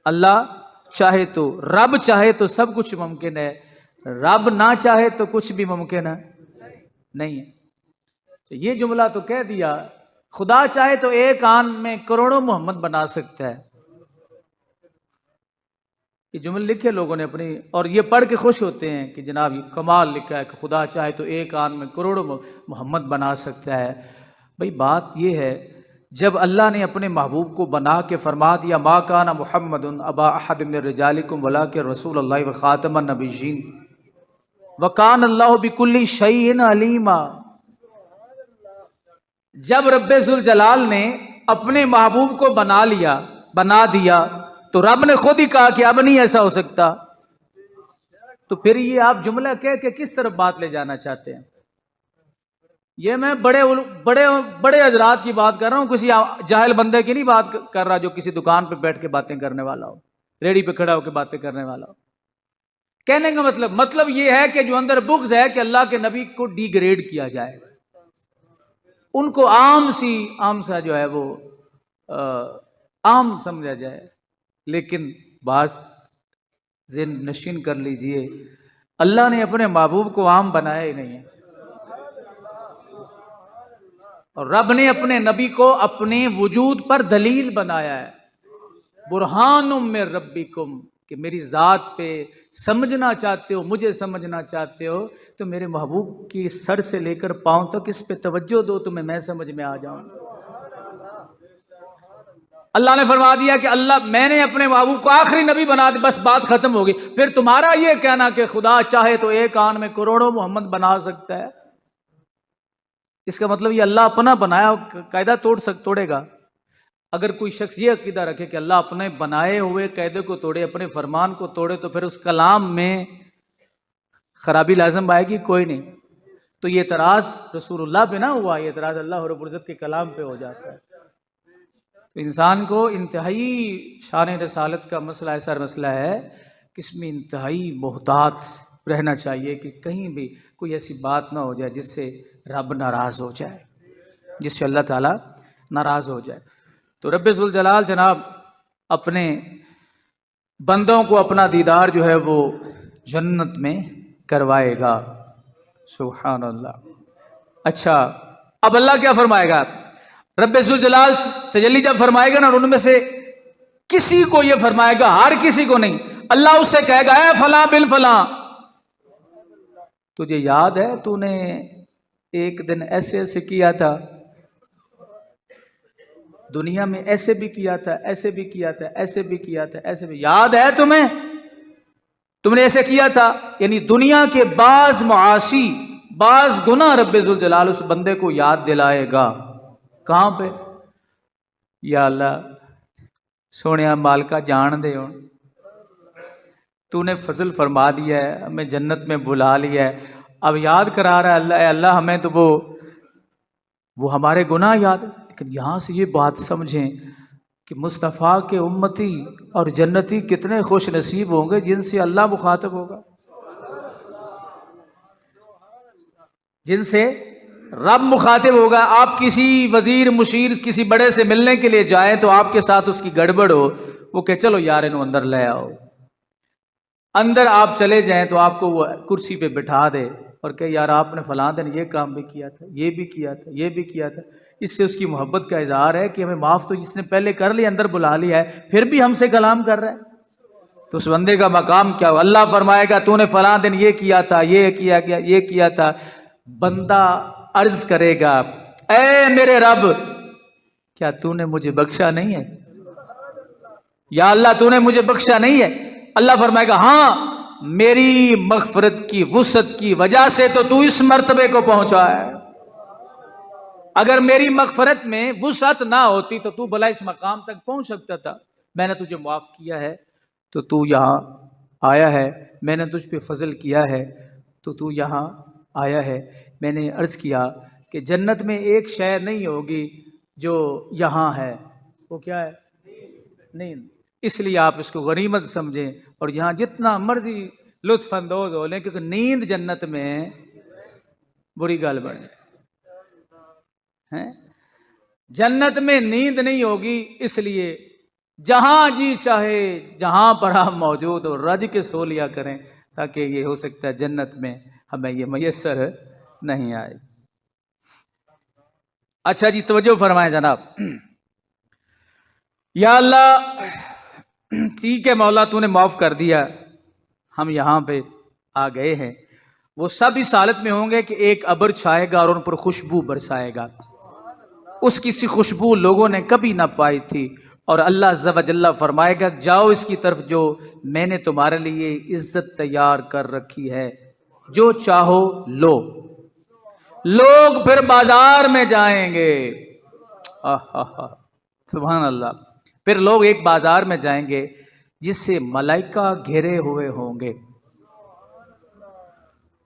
اللہ چاہے تو، رب چاہے تو سب کچھ ممکن ہے. رب نہ چاہے تو کچھ بھی ممکن ہے نہیں ہے. یہ جملہ تو کہہ دیا، خدا چاہے تو ایک آن میں کروڑوں محمد بنا سکتا ہے. یہ جملے لکھے لوگوں نے اپنی، اور یہ پڑھ کے خوش ہوتے ہیں کہ جناب یہ کمال لکھا ہے کہ خدا چاہے تو ایک آن میں کروڑوں محمد بنا سکتا ہے. بھئی بات یہ ہے، جب اللہ نے اپنے محبوب کو بنا کے فرما دیا ما کان محمد ابا احد من رجالکم ولکن رسول اللہ وخاتم النبیین وکان اللہ بکل شیء علیما. جب رب ذوالجلال نے اپنے محبوب کو بنا دیا تو رب نے خود ہی کہا کہ اب نہیں ایسا ہو سکتا. تو پھر یہ آپ جملہ کہہ کے کس طرف بات لے جانا چاہتے ہیں؟ یہ میں بڑے حضرات کی بات کر رہا ہوں، کسی جاہل بندے کی نہیں بات کر رہا جو کسی دکان پہ بیٹھ کے باتیں کرنے والا ہو، ریڑی پہ کھڑا ہو کے باتیں کرنے والا ہو. کہنے کا مطلب یہ ہے کہ جو اندر بغض ہے کہ اللہ کے نبی کو ڈی گریڈ کیا جائے، ان کو عام سا جو ہے وہ عام سمجھا جائے. لیکن بات ذہن نشین کر لیجئے، اللہ نے اپنے محبوب کو عام بنایا ہی نہیں ہے، اور رب نے اپنے نبی کو اپنے وجود پر دلیل بنایا ہے. برہان من ربکم، کہ میری ذات پہ سمجھنا چاہتے ہو، مجھے سمجھنا چاہتے ہو تو میرے محبوب کی سر سے لے کر پاؤں تک اس پہ توجہ دو، تمہیں میں سمجھ میں آ جاؤں. اللہ نے فرما دیا کہ اللہ میں نے اپنے محبوب کو آخری نبی بنا دیا، بس بات ختم ہوگی. پھر تمہارا یہ کہنا کہ خدا چاہے تو ایک آن میں کروڑوں محمد بنا سکتا ہے، اس کا مطلب یہ اللہ اپنا بنایا قاعدہ توڑے گا. اگر کوئی شخص یہ عقیدہ رکھے کہ اللہ اپنے بنائے ہوئے قاعدے کو توڑے، اپنے فرمان کو توڑے، تو پھر اس کلام میں خرابی لازم آئے گی؟ کوئی نہیں. تو یہ اعتراض رسول اللہ پہ نہ ہوا، یہ اعتراض اللہ رب العزت کے کلام پہ ہو جاتا ہے. تو انسان کو انتہائی شان رسالت کا مسئلہ ایسا مسئلہ ہے کہ اس میں انتہائی محتاط رہنا چاہیے کہ کہیں بھی کوئی ایسی بات نہ ہو جائے جس سے رب ناراض ہو جائے، جس سے اللہ تعالیٰ ناراض ہو جائے۔ تو رب ذوالجلال جناب اپنے بندوں کو اپنا دیدار جو ہے وہ جنت میں کروائے گا۔ سبحان اللہ۔ اچھا، اب اللہ کیا فرمائے گا؟ رب ذوالجلال تجلی جب فرمائے گا نا، ان میں سے کسی کو یہ فرمائے گا، ہر کسی کو نہیں، اللہ اس سے کہے گا اے فلاں بن فلاں، تجھے یاد ہے تو نے ایک دن ایسے ایسے کیا تھا، دنیا میں ایسے بھی کیا تھا، ایسے بھی کیا تھا، ایسے بھی کیا تھا، ایسے بھی، یاد ہے تمہیں؟ تم نے ایسے کیا تھا۔ یعنی دنیا کے بعض معاصی، بعض گناہ رب ذوالجلال اس بندے کو یاد دلائے گا۔ کہاں پہ؟ یا اللہ سونیا مالکا جان دے ہوں، تو نے فضل فرما دیا ہے، ہمیں جنت میں بلا لیا ہے، اب یاد کرا رہا ہے اللہ، اے اللہ ہمیں تو وہ ہمارے گناہ یاد ہے۔ لیکن یہاں سے یہ بات سمجھیں کہ مصطفیٰ کے امتی اور جنتی کتنے خوش نصیب ہوں گے جن سے اللہ مخاطب ہوگا، جن سے رب مخاطب ہوگا۔ آپ کسی وزیر مشیر کسی بڑے سے ملنے کے لیے جائیں تو آپ کے ساتھ اس کی گڑبڑ ہو، وہ کہ چلو یار انہوں اندر لے آؤ، اندر آپ چلے جائیں تو آپ کو وہ کرسی پہ بٹھا دے اور کہ یار آپ نے فلاں دن یہ کام بھی کیا تھا، یہ بھی کیا تھا، یہ بھی کیا تھا۔ اس سے اس کی محبت کا اظہار ہے کہ ہمیں معاف تو جس نے پہلے کر لیا، اندر بلا لیا ہے، پھر بھی ہم سے کلام کر رہا ہے، تو اس بندے کا مقام کیا ہو؟ اللہ فرمائے گا تو نے فلاں دن یہ کیا تھا، یہ کیا گیا، یہ کیا تھا۔ بندہ عرض کرے گا اے میرے رب کیا تو نے مجھے بخشا نہیں ہے؟ یا اللہ تو نے مجھے بخشا نہیں ہے؟ اللہ فرمائے گا ہاں، میری مغفرت کی وسعت کی وجہ سے تو اس مرتبے کو پہنچا ہے، اگر میری مغفرت میں وسعت نہ ہوتی تو بھلا اس مقام تک پہنچ سکتا تھا۔ میں نے تجھے معاف کیا ہے تو یہاں آیا ہے، میں نے تجھ پہ فضل کیا ہے تو یہاں آیا ہے۔ میں نے عرض کیا کہ جنت میں ایک شے نہیں ہوگی جو یہاں ہے، وہ کیا ہے؟ نہیں، اس لیے آپ اس کو غنیمت سمجھیں اور یہاں جتنا مرضی لطف اندوز ہو لیں، کیونکہ نیند جنت میں بری گال بنے ہیں۔ جنت میں نیند نہیں ہوگی، اس لیے جہاں جی چاہے جہاں پر آپ موجود ہو رج کے سو لیا کریں، تاکہ یہ ہو سکتا ہے جنت میں ہمیں یہ میسر نہیں آئے۔ اچھا جی توجہ فرمائیں جناب۔ یا اللہ ٹھیک ہے مولا تو نے معاف کر دیا، ہم یہاں پہ آ گئے ہیں۔ وہ سب اس حالت میں ہوں گے کہ ایک ابر چھائے گا اور ان پر خوشبو برسائے گا، اس کی سی خوشبو لوگوں نے کبھی نہ پائی تھی، اور اللہ عز و جل فرمائے گا جاؤ اس کی طرف جو میں نے تمہارے لیے عزت تیار کر رکھی ہے، جو چاہو لو۔ لوگ پھر بازار میں جائیں گے، سبحان اللہ، پھر لوگ ایک بازار میں جائیں گے جس سے ملائکہ گھرے ہوئے ہوں گے،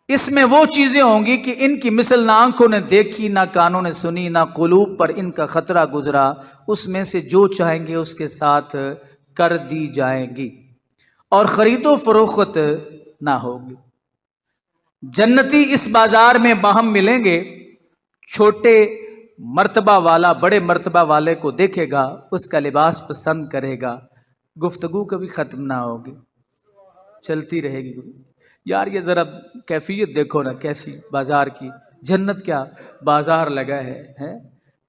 اس میں وہ چیزیں ہوں گی کہ ان کی مثل نہ آنکھوں نے دیکھی، نہ کانوں نے سنی، نہ قلوب پر ان کا خطرہ گزرا، اس میں سے جو چاہیں گے اس کے ساتھ کر دی جائیں گی، اور خرید و فروخت نہ ہوگی۔ جنتی اس بازار میں باہم ملیں گے، چھوٹے مرتبہ والا بڑے مرتبہ والے کو دیکھے گا، اس کا لباس پسند کرے گا، گفتگو کبھی ختم نہ ہوگی، چلتی رہے گی۔ یار یہ ذرا کیفیت دیکھو نا کیسی بازار کی، جنت کیا بازار لگا ہے،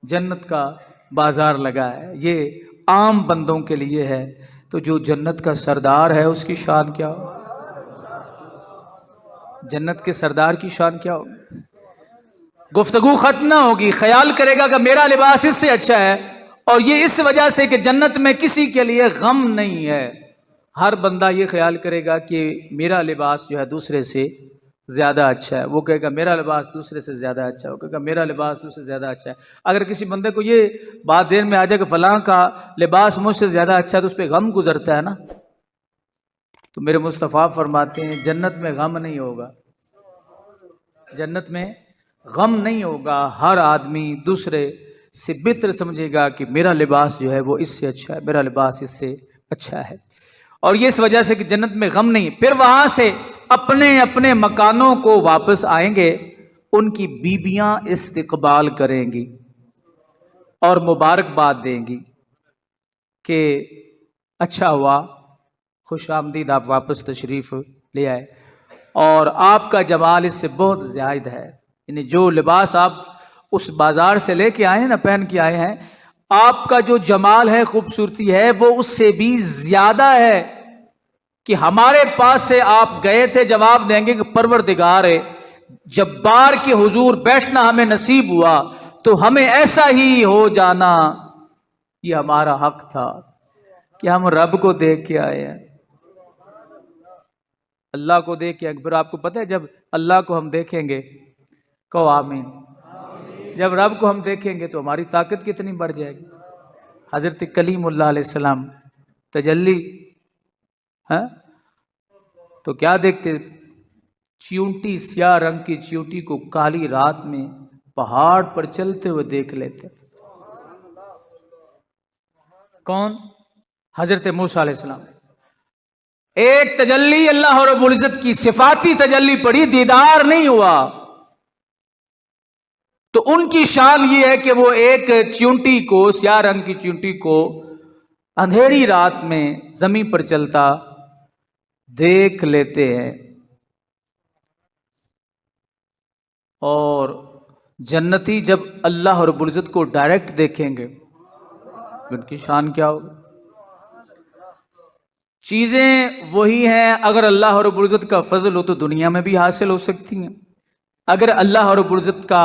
جنت کا بازار لگا ہے، یہ عام بندوں کے لیے ہے، تو جو جنت کا سردار ہے اس کی شان کیا ہو؟ جنت کے سردار کی شان کیا ہو؟ گفتگو ختم نہ ہوگی، خیال کرے گا کہ میرا لباس اس سے اچھا ہے، اور یہ اس وجہ سے کہ جنت میں کسی کے لیے غم نہیں ہے، ہر بندہ یہ خیال کرے گا کہ میرا لباس جو ہے دوسرے سے زیادہ اچھا ہے، وہ کہے گا میرا لباس دوسرے سے زیادہ اچھا ہے، وہ کہے گا میرا لباس دوسرے سے زیادہ اچھا ہے۔ اگر کسی بندے کو یہ بات دیر میں آ جائے کہ فلاں کا لباس مجھ سے زیادہ اچھا ہے تو اس پہ غم گزرتا ہے نا، تو میرے مصطفیٰ فرماتے ہیں جنت میں غم نہیں ہوگا، جنت میں غم نہیں ہوگا، ہر آدمی دوسرے سے بہتر سمجھے گا کہ میرا لباس جو ہے وہ اس سے اچھا ہے، میرا لباس اس سے اچھا ہے، اور یہ اس وجہ سے کہ جنت میں غم نہیں۔ پھر وہاں سے اپنے اپنے مکانوں کو واپس آئیں گے، ان کی بیویاں استقبال کریں گی اور مبارکباد دیں گی کہ اچھا ہوا، خوش آمدید، آپ واپس تشریف لے آئے، اور آپ کا جمال اس سے بہت زائد ہے، یعنی جو لباس آپ اس بازار سے لے کے آئے ہیں نا، پہن کے آئے ہیں، آپ کا جو جمال ہے، خوبصورتی ہے، وہ اس سے بھی زیادہ ہے کہ ہمارے پاس سے آپ گئے تھے، جواب دیں گے کہ پروردگار جبار کے حضور بیٹھنا ہمیں نصیب ہوا تو ہمیں ایسا ہی ہو جانا، یہ ہمارا حق تھا کہ ہم رب کو دیکھ کے آئے ہیں، اللہ کو دیکھ کے آئے۔ پھر آپ کو پتہ ہے جب اللہ کو ہم دیکھیں گے، کہو آمین، جب رب کو ہم دیکھیں گے تو ہماری طاقت کتنی بڑھ جائے گی۔ حضرت کلیم اللہ علیہ السلام تجلی، ہاں تو کیا دیکھتے؟ چیونٹی، سیاہ رنگ کی چیونٹی کو کالی رات میں پہاڑ پر چلتے ہوئے دیکھ لیتے۔ کون؟ حضرت موسیٰ علیہ السلام۔ ایک تجلی اللہ رب العزت کی صفاتی تجلی پڑی، دیدار نہیں ہوا، تو ان کی شان یہ ہے کہ وہ ایک چیونٹی کو، سیاہ رنگ کی چیونٹی کو اندھیری رات میں زمین پر چلتا دیکھ لیتے ہیں، اور جنتی جب اللہ رب العزت کو ڈائریکٹ دیکھیں گے ان کی شان کیا ہوگی۔ چیزیں وہی ہیں، اگر اللہ رب العزت کا فضل ہو تو دنیا میں بھی حاصل ہو سکتی ہیں، اگر اللہ رب العزت کا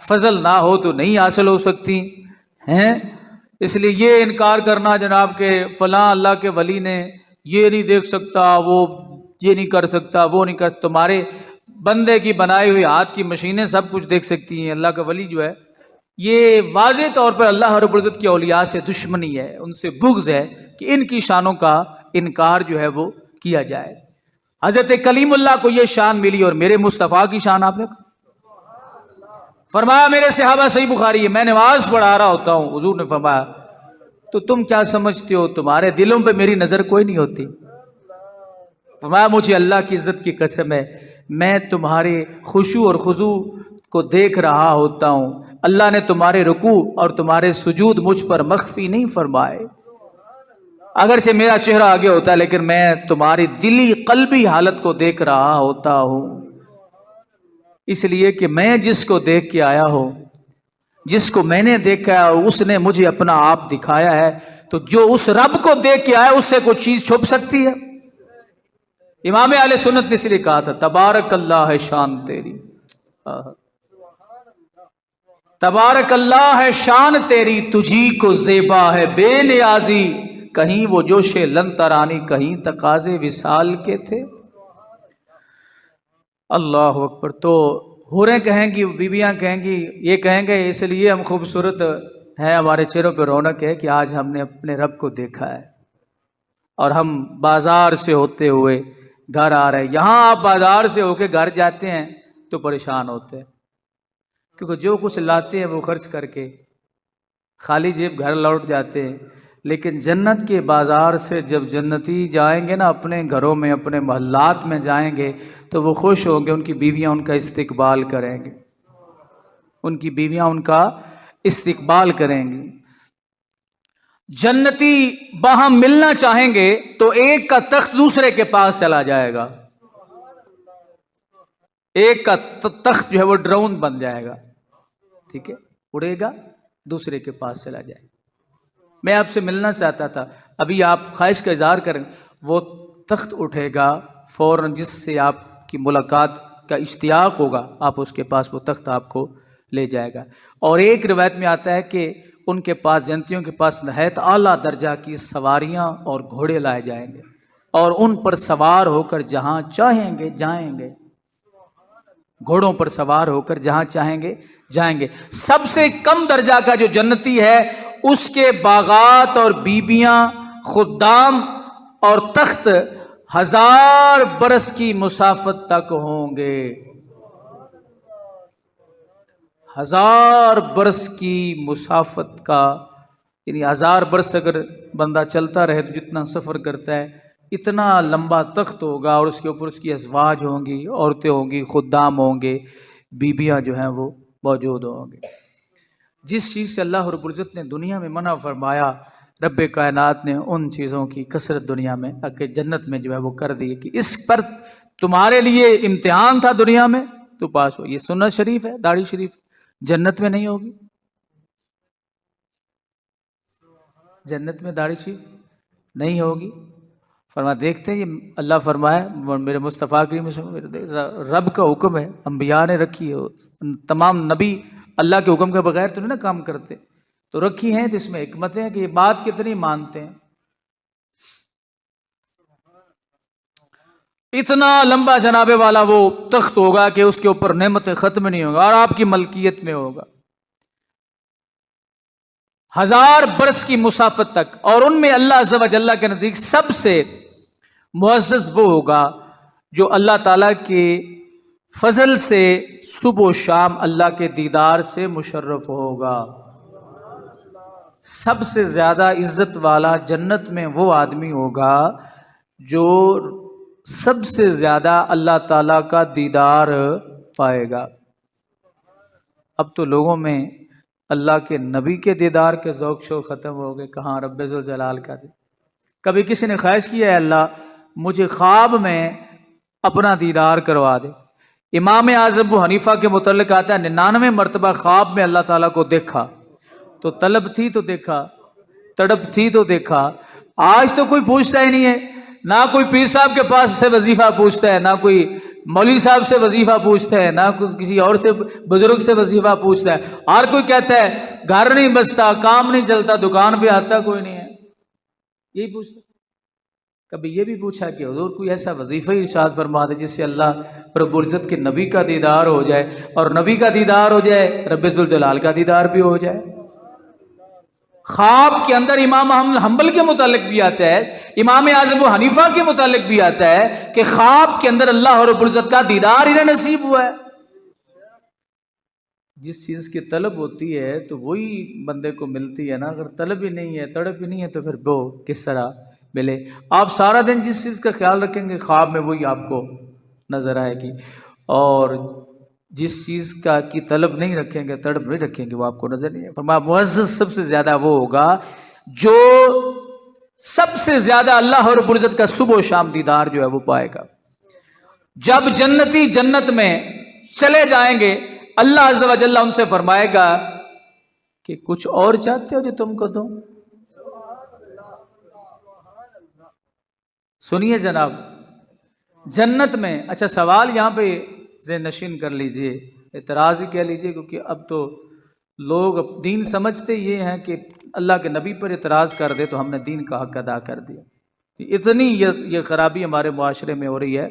فضل نہ ہو تو نہیں حاصل ہو سکتی ہیں۔ اس لیے یہ انکار کرنا جناب کہ فلاں اللہ کے ولی نے یہ نہیں دیکھ سکتا، وہ یہ نہیں کر سکتا، وہ نہیں کر سکتا، تمہارے بندے کی بنائی ہوئی ہاتھ کی مشینیں سب کچھ دیکھ سکتی ہیں، اللہ کا ولی جو ہے یہ واضح طور پر اللہ رب العزت کی اولیاء سے دشمنی ہے، ان سے بغض ہے کہ ان کی شانوں کا انکار جو ہے وہ کیا جائے۔ حضرت کلیم اللہ کو یہ شان ملی، اور میرے مصطفیٰ کی شان آپ نے فرمایا، میرے صحابہ، صحیح بخاری ہے، میں نماز پڑھا رہا ہوتا ہوں، حضور نے فرمایا تو تم کیا سمجھتے ہو تمہارے دلوں پہ میری نظر کوئی نہیں ہوتی؟ فرمایا مجھے اللہ کی عزت کی قسم ہے، میں تمہارے خشوع اور خضوع کو دیکھ رہا ہوتا ہوں، اللہ نے تمہارے رکوع اور تمہارے سجود مجھ پر مخفی نہیں فرمائے، اگرچہ میرا چہرہ آگے ہوتا ہے لیکن میں تمہاری دلی قلبی حالت کو دیکھ رہا ہوتا ہوں، اس لیے کہ میں جس کو دیکھ کے آیا ہوں، جس کو میں نے دیکھا ہے، اس نے مجھے اپنا آپ دکھایا ہے، تو جو اس رب کو دیکھ کے آیا اس سے کوئی چیز چھپ سکتی ہے؟ امام اہل سنت نے اس لیے کہا تھا تبارک اللہ ہے شان تیری، تبارک اللہ ہے شان تیری، تجھی کو زیبا ہے بے نیازی، کہیں وہ جوش لن ترانی، کہیں تقاضے وصال کے تھے۔ اللہ اکبر۔ تو حوریں کہیں گی، بیویاں کہیں گی، یہ کہیں گے اس لیے ہم خوبصورت ہیں، ہمارے چہروں پہ رونق ہے کہ آج ہم نے اپنے رب کو دیکھا ہے، اور ہم بازار سے ہوتے ہوئے گھر آ رہے ہیں۔ یہاں آپ بازار سے ہو کے گھر جاتے ہیں تو پریشان ہوتے ہیں، کیونکہ جو کچھ لاتے ہیں وہ خرچ کر کے خالی جیب گھر لوٹ جاتے ہیں، لیکن جنت کے بازار سے جب جنتی جائیں گے نا، اپنے گھروں میں، اپنے محلات میں جائیں گے تو وہ خوش ہوں گے، ان کی بیویاں ان کا استقبال کریں گے، ان کی بیویاں ان کا استقبال کریں گی۔ جنتی باہم ملنا چاہیں گے تو ایک کا تخت دوسرے کے پاس چلا جائے گا، ایک کا تخت جو ہے وہ ڈرون بن جائے گا، ٹھیک ہے، اڑے گا، دوسرے کے پاس چلا جائے گا۔ میں آپ سے ملنا چاہتا تھا، ابھی آپ خواہش کا اظہار کریں، وہ تخت اٹھے گا فوراً، جس سے آپ کی ملاقات کا اشتیاق ہوگا، آپ اس کے پاس، وہ تخت آپ کو لے جائے گا۔ اور ایک روایت میں آتا ہے کہ ان کے پاس، جنتیوں کے پاس نہایت اعلیٰ درجہ کی سواریاں اور گھوڑے لائے جائیں گے، اور ان پر سوار ہو کر جہاں چاہیں گے جائیں گے، گھوڑوں پر سوار ہو کر جہاں چاہیں گے جائیں گے۔ سب سے کم درجہ کا جو جنتی ہے، اس کے باغات اور بیبیاں، خدام اور تخت 1000 برس کی مسافت تک ہوں گے، 1000 برس کی مسافت کا، یعنی 1000 برس اگر بندہ چلتا رہے تو جتنا سفر کرتا ہے اتنا لمبا تخت ہوگا، اور اس کے اوپر اس کی ازواج ہوں گی، عورتیں ہوں گی، خدام ہوں گے، بیویاں جو ہیں وہ موجود ہوں گے۔ جس چیز سے اللہ رب العزت نے دنیا میں منع فرمایا، رب کائنات نے ان چیزوں کی کثرت دنیا میں کہ جنت میں جو ہے وہ کر دی کہ اس پر تمہارے لیے امتحان تھا دنیا میں تو پاس ہو۔ یہ سنت شریف ہے، داڑھی شریف، جنت میں نہیں ہوگی۔ جنت میں داڑھی شریف نہیں ہوگی۔ فرما دیکھتے ہیں یہ اللہ فرمایا میرے مصطفیٰ کریم رب کا حکم ہے، انبیاء نے رکھی ہے، تمام نبی اللہ کے حکم کے بغیر تو نہیں نا کام کرتے، تو رکھی ہیں، تو اس میں حکمتیں ہیں کہ یہ بات کتنی مانتے ہیں۔ اتنا لمبا جناب والا وہ تخت ہوگا کہ اس کے اوپر نعمتیں ختم نہیں ہوگا اور آپ کی ملکیت میں ہوگا 1000 برس کی مسافت تک، اور ان میں اللہ عز و جل کے نزدیک سب سے معزز وہ ہوگا جو اللہ تعالیٰ کے فضل سے صبح و شام اللہ کے دیدار سے مشرف ہوگا۔ سب سے زیادہ عزت والا جنت میں وہ آدمی ہوگا جو سب سے زیادہ اللہ تعالیٰ کا دیدار پائے گا۔ اب تو لوگوں میں اللہ کے نبی کے دیدار کے ذوق شوق ختم ہو گئے، کہاں رب ذوالجلال کا دے۔ کبھی کسی نے خواہش کیا ہے اللہ مجھے خواب میں اپنا دیدار کروا دے۔ امام اعظم ابو حنیفہ کے متعلق آتا ہے 99 مرتبہ خواب میں اللہ تعالیٰ کو دیکھا، تو طلب تھی تو دیکھا، تڑپ تھی تو دیکھا۔ آج تو کوئی پوچھتا ہی نہیں ہے، نہ کوئی پیر صاحب کے پاس سے وظیفہ پوچھتا ہے، نہ کوئی مولوی صاحب سے وظیفہ پوچھتا ہے، نہ کوئی کسی اور سے بزرگ سے وظیفہ پوچھتا ہے۔ ہر کوئی کہتا ہے گھر نہیں بستا، کام نہیں چلتا، دکان پہ آتا کوئی نہیں ہے، یہی پوچھتا۔ کبھی یہ بھی پوچھا کہ حضور کوئی ایسا وظیفہ ارشاد فرما دے جس سے اللہ رب العزت کے نبی کا دیدار ہو جائے، اور نبی کا دیدار ہو جائے رب ذوالجلال کا دیدار بھی ہو جائے۔ خواب کے اندر امام حنبل کے متعلق بھی آتا ہے، امام اعظم ابو حنیفہ کے متعلق بھی آتا ہے کہ خواب کے اندر اللہ رب العزت کا دیدار انہیں نصیب ہوا ہے۔ جس چیز کی طلب ہوتی ہے تو وہی بندے کو ملتی ہے نا، اگر طلب ہی نہیں ہے، تڑپ ہی نہیں ہے، تو پھر وہ کس طرح ملے؟ آپ سارا دن جس چیز کا خیال رکھیں گے خواب میں وہی آپ کو نظر آئے گی، اور جس چیز کا کی طلب نہیں رکھیں گے، تڑپ نہیں رکھیں گے، وہ آپ کو نظر نہیں آئے۔ فرمایا معزز سب سے زیادہ وہ ہوگا جو سب سے زیادہ اللہ رب العزت کا صبح و شام دیدار جو ہے وہ پائے گا۔ جب جنتی جنت میں چلے جائیں گے اللہ عز و جل ان سے فرمائے گا کہ کچھ اور چاہتے ہو جو تم کو دوں؟ سنیے جناب، جنت میں اچھا سوال یہاں پہ ذہن نشین کر لیجئے، اعتراض ہی کہہ لیجئے، کیونکہ اب تو لوگ دین سمجھتے یہ ہیں کہ اللہ کے نبی پر اعتراض کر دے تو ہم نے دین کا حق ادا کر دیا۔ اتنی یہ خرابی ہمارے معاشرے میں ہو رہی ہے،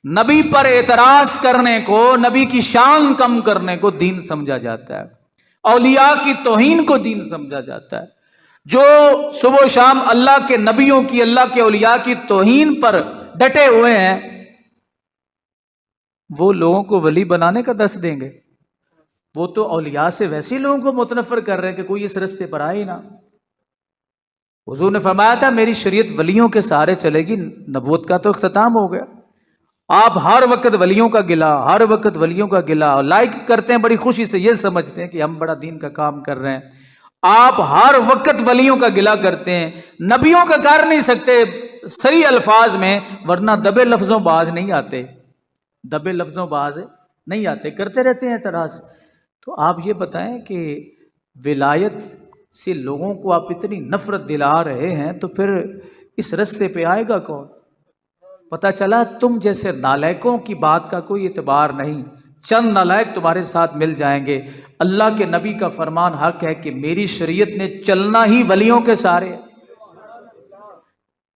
نبی پر اعتراض کرنے کو، نبی کی شان کم کرنے کو دین سمجھا جاتا ہے، اولیاء کی توہین کو دین سمجھا جاتا ہے۔ جو صبح و شام اللہ کے نبیوں کی، اللہ کے اولیاء کی توہین پر ڈٹے ہوئے ہیں، وہ لوگوں کو ولی بنانے کا دس دیں گے؟ وہ تو اولیاء سے ویسے لوگوں کو متنفر کر رہے ہیں کہ کوئی اس رستے پر آئے ہی نہ۔ حضور نے فرمایا تھا میری شریعت ولیوں کے سہارے چلے گی، نبوت کا تو اختتام ہو گیا۔ آپ ہر وقت ولیوں کا گلہ، ہر وقت ولیوں کا گلہ لائک کرتے ہیں، بڑی خوشی سے یہ سمجھتے ہیں کہ ہم بڑا دین کا کام کر رہے ہیں۔ آپ ہر وقت ولیوں کا گلہ کرتے ہیں، نبیوں کا کر نہیں سکتے صحیح الفاظ میں، ورنہ دبے لفظوں باز نہیں آتے، دبے لفظوں باز نہیں آتے، کرتے رہتے ہیں اعتراض۔ تو آپ یہ بتائیں کہ ولایت سے لوگوں کو آپ اتنی نفرت دلا رہے ہیں تو پھر اس رستے پہ آئے گا کون؟ پتہ چلا تم جیسے نالائکوں کی بات کا کوئی اعتبار نہیں، چند نالائک تمہارے ساتھ مل جائیں گے۔ اللہ کے نبی کا فرمان حق ہے کہ میری شریعت نے چلنا ہی ولیوں کے سہارے ہے۔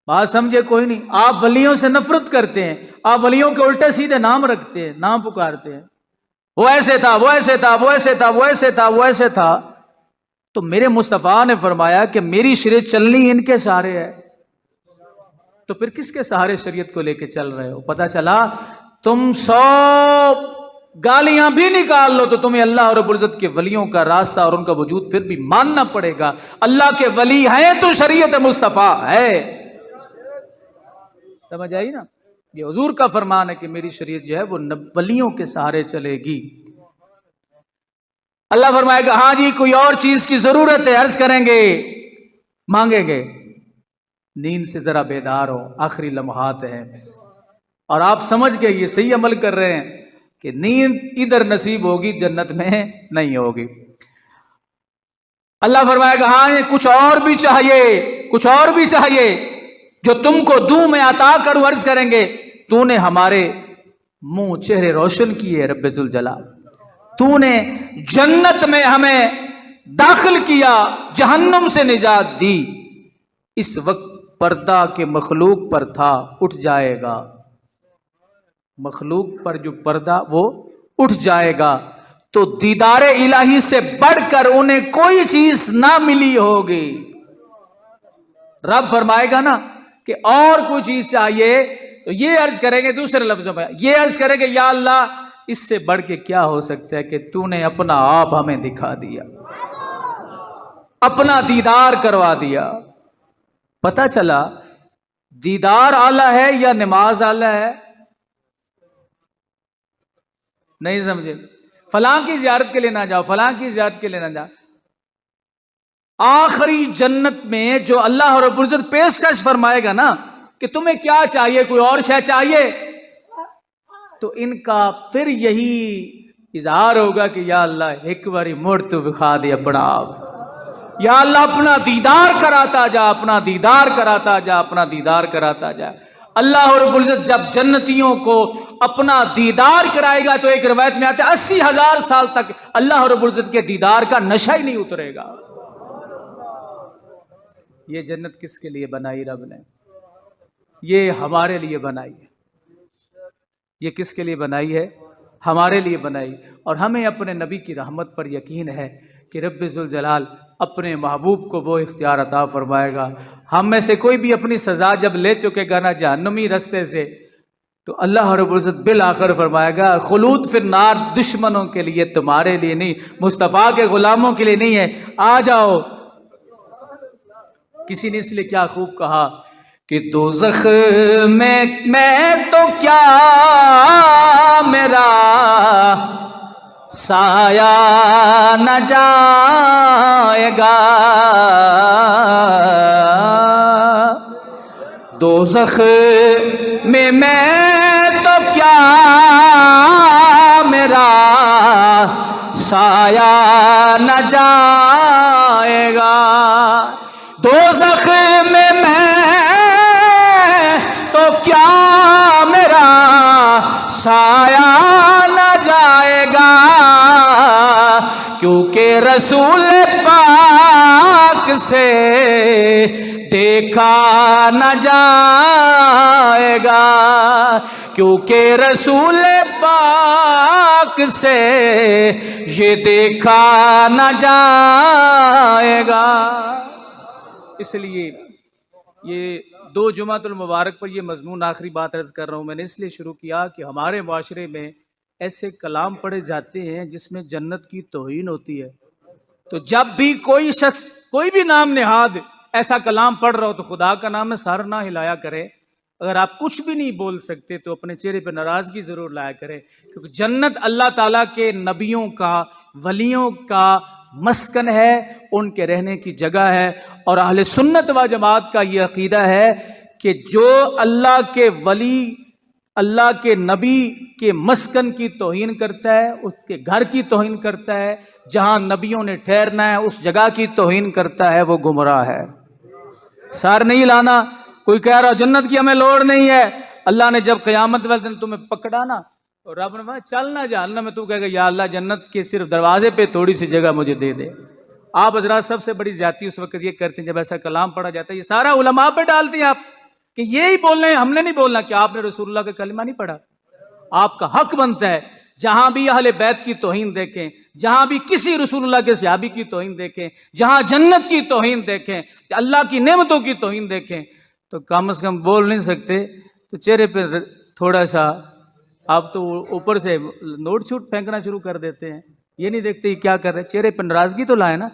بات سمجھے کوئی نہیں؟ آپ ولیوں سے نفرت کرتے ہیں، آپ ولیوں کے الٹے سیدھے نام رکھتے ہیں، نام پکارتے ہیں، وہ ایسے تھا، وہ ایسے تھا، وہ ایسے تھا، وہ ایسے تھا، وہ ایسے تھا۔ تو میرے مصطفیٰ نے فرمایا کہ میری شریعت چلنی ان کے سہارے ہے، تو پھر کس کے سہارے شریعت کو لے کے چل رہے ہو؟ پتہ چلا تم 100 گالیاں بھی نکال لو تو تمہیں اللہ رب العزت کے ولیوں کا راستہ اور ان کا وجود پھر بھی ماننا پڑے گا۔ اللہ کے ولی ہیں تو شریعت مصطفیٰ ہے۔ سمجھ آئی نا؟ یہ حضور کا فرمان ہے کہ میری شریعت جو ہے وہ ولیوں کے سہارے چلے گی۔ اللہ فرمائے گا ہاں جی کوئی اور چیز کی ضرورت ہے، عرض کریں گے مانگیں گے، نیند سے ذرا بیدار ہو، آخری لمحات ہیں اور آپ سمجھ کے یہ صحیح عمل کر رہے ہیں کہ نیند ادھر نصیب ہوگی، جنت میں نہیں ہوگی۔ اللہ فرمائے گا ہاں کچھ اور بھی چاہیے، کچھ اور بھی چاہیے جو تم کو دوں میں عطا کروں، عرض کریں گے تو نے ہمارے منہ چہرے روشن کیے رب ذوالجلال، تو نے جنت میں ہمیں داخل کیا، جہنم سے نجات دی۔ اس وقت پردہ کے مخلوق پر تھا، اٹھ جائے گا، مخلوق پر جو پردہ وہ اٹھ جائے گا، تو دیدار الہی سے بڑھ کر انہیں کوئی چیز نہ ملی ہوگی۔ رب فرمائے گا نا کہ اور کوئی چیز چاہیے تو یہ عرض کریں گے دوسرے لفظوں میں، یہ عرض کریں گے یا اللہ اس سے بڑھ کے کیا ہو سکتا ہے کہ تو نے اپنا آپ ہمیں دکھا دیا، اپنا دیدار کروا دیا۔ پتہ چلا دیدار اعلیٰ ہے یا نماز اعلیٰ ہے؟ نہیں سمجھے؟ فلاں کی زیارت کے لیے نہ جاؤ، فلاں کی زیارت کے لیے نہ جاؤ، آخری جنت میں جو اللہ رب العزت پیشکش فرمائے گا نا کہ تمہیں کیا چاہیے، کوئی اور شے چاہیے، تو ان کا پھر یہی اظہار ہوگا کہ یا اللہ ایک باری مڑ تو دکھا دے اپنا آپ، یا اللہ اپنا دیدار کراتا جا، اپنا دیدار کراتا جا، اپنا دیدار کراتا جا۔ اللہ رب العزت جب جنتیوں کو اپنا دیدار کرائے گا تو ایک روایت میں آتا ہے 80,000 سال تک اللہ رب العزت کے دیدار کا نشہ ہی نہیں اترے گا۔ یہ جنت کس کے لیے بنائی رب نے؟ یہ ہمارے لیے بنائی ہے۔ یہ کس کے لیے بنائی ہے؟ ہمارے لیے بنائی، اور ہمیں اپنے نبی کی رحمت پر یقین ہے کہ رب ذوالجلال اپنے محبوب کو وہ اختیار عطا فرمائے گا۔ ہم میں سے کوئی بھی اپنی سزا جب لے چکے گا نا جہنمی رستے سے، تو اللہ رب العزت بالآخر فرمائے گا خلود فی النار دشمنوں کے لیے، تمہارے لیے نہیں، مصطفیٰ کے غلاموں کے لیے نہیں ہے، آ جاؤ۔ کسی نے اس لیے کیا خوب کہا کہ دوزخ میں تو کیا میرا سایہ نہ جائے گا، دوزخ میں تو کیا میرا سایہ نہ جائے گا، دوزخ میں تو کیا میرا سایہ نہ جائے گا، کیونکہ رسول پاک سے دیکھا نہ جائے گا، کیونکہ رسول پاک سے یہ دیکھا نہ جائے گا۔ اس لیے یہ 2 جمعۃ المبارک پر یہ مضمون آخری بات عرض کر رہا ہوں، میں نے اس لیے شروع کیا کہ ہمارے معاشرے میں ایسے کلام پڑھے جاتے ہیں جس میں جنت کی توہین ہوتی ہے، تو جب بھی کوئی شخص کوئی بھی نام نہاد ایسا کلام پڑھ رہا ہو تو خدا کا نام ہے سر نہ ہلایا کرے، اگر آپ کچھ بھی نہیں بول سکتے تو اپنے چہرے پہ ناراضگی ضرور لایا کرے، کیونکہ جنت اللہ تعالیٰ کے نبیوں کا، ولیوں کا مسکن ہے، ان کے رہنے کی جگہ ہے، اور اہل سنت و جماعت کا یہ عقیدہ ہے کہ جو اللہ کے ولی، اللہ کے نبی کے مسکن کی توہین کرتا ہے، اس کے گھر کی توہین کرتا ہے، جہاں نبیوں نے ٹھہرنا ہے اس جگہ کی توہین کرتا ہے، وہ گمراہ ہے۔ سار نہیں لانا، کوئی کہہ رہا جنت کی ہمیں لوڑ نہیں ہے، اللہ نے جب قیامت والے دن تمہیں پکڑا نا اور رب نے کہا چلنا جہنم میں، تو کہے گا یا اللہ جنت کے صرف دروازے پہ تھوڑی سی جگہ مجھے دے دے۔ آپ حضرات سب سے بڑی زیادتی اس وقت یہ کرتے ہیں جب ایسا کلام پڑھا جاتا ہے، یہ سارا علماء پہ ڈالتے ہیں آپ کہ یہی بولنے ہیں، ہم نے نہیں بولنا کہ آپ نے رسول اللہ کا کلمہ نہیں پڑھا۔ آپ کا حق بنتا ہے جہاں بھی اہل بیت کی توہین دیکھیں، جہاں بھی کسی رسول اللہ کے صحابی کی توہین دیکھیں، جہاں جنت کی توہین دیکھیں، اللہ کی نعمتوں کی توہین دیکھیں، تو کم از کم بول نہیں سکتے تو چہرے پہ تھوڑا سا، آپ تو اوپر سے نوٹ چھوٹ پھینکنا شروع کر دیتے ہیں، یہ نہیں دیکھتے کیا کر رہے، چہرے پہ ناراضگی تو لائے نا۔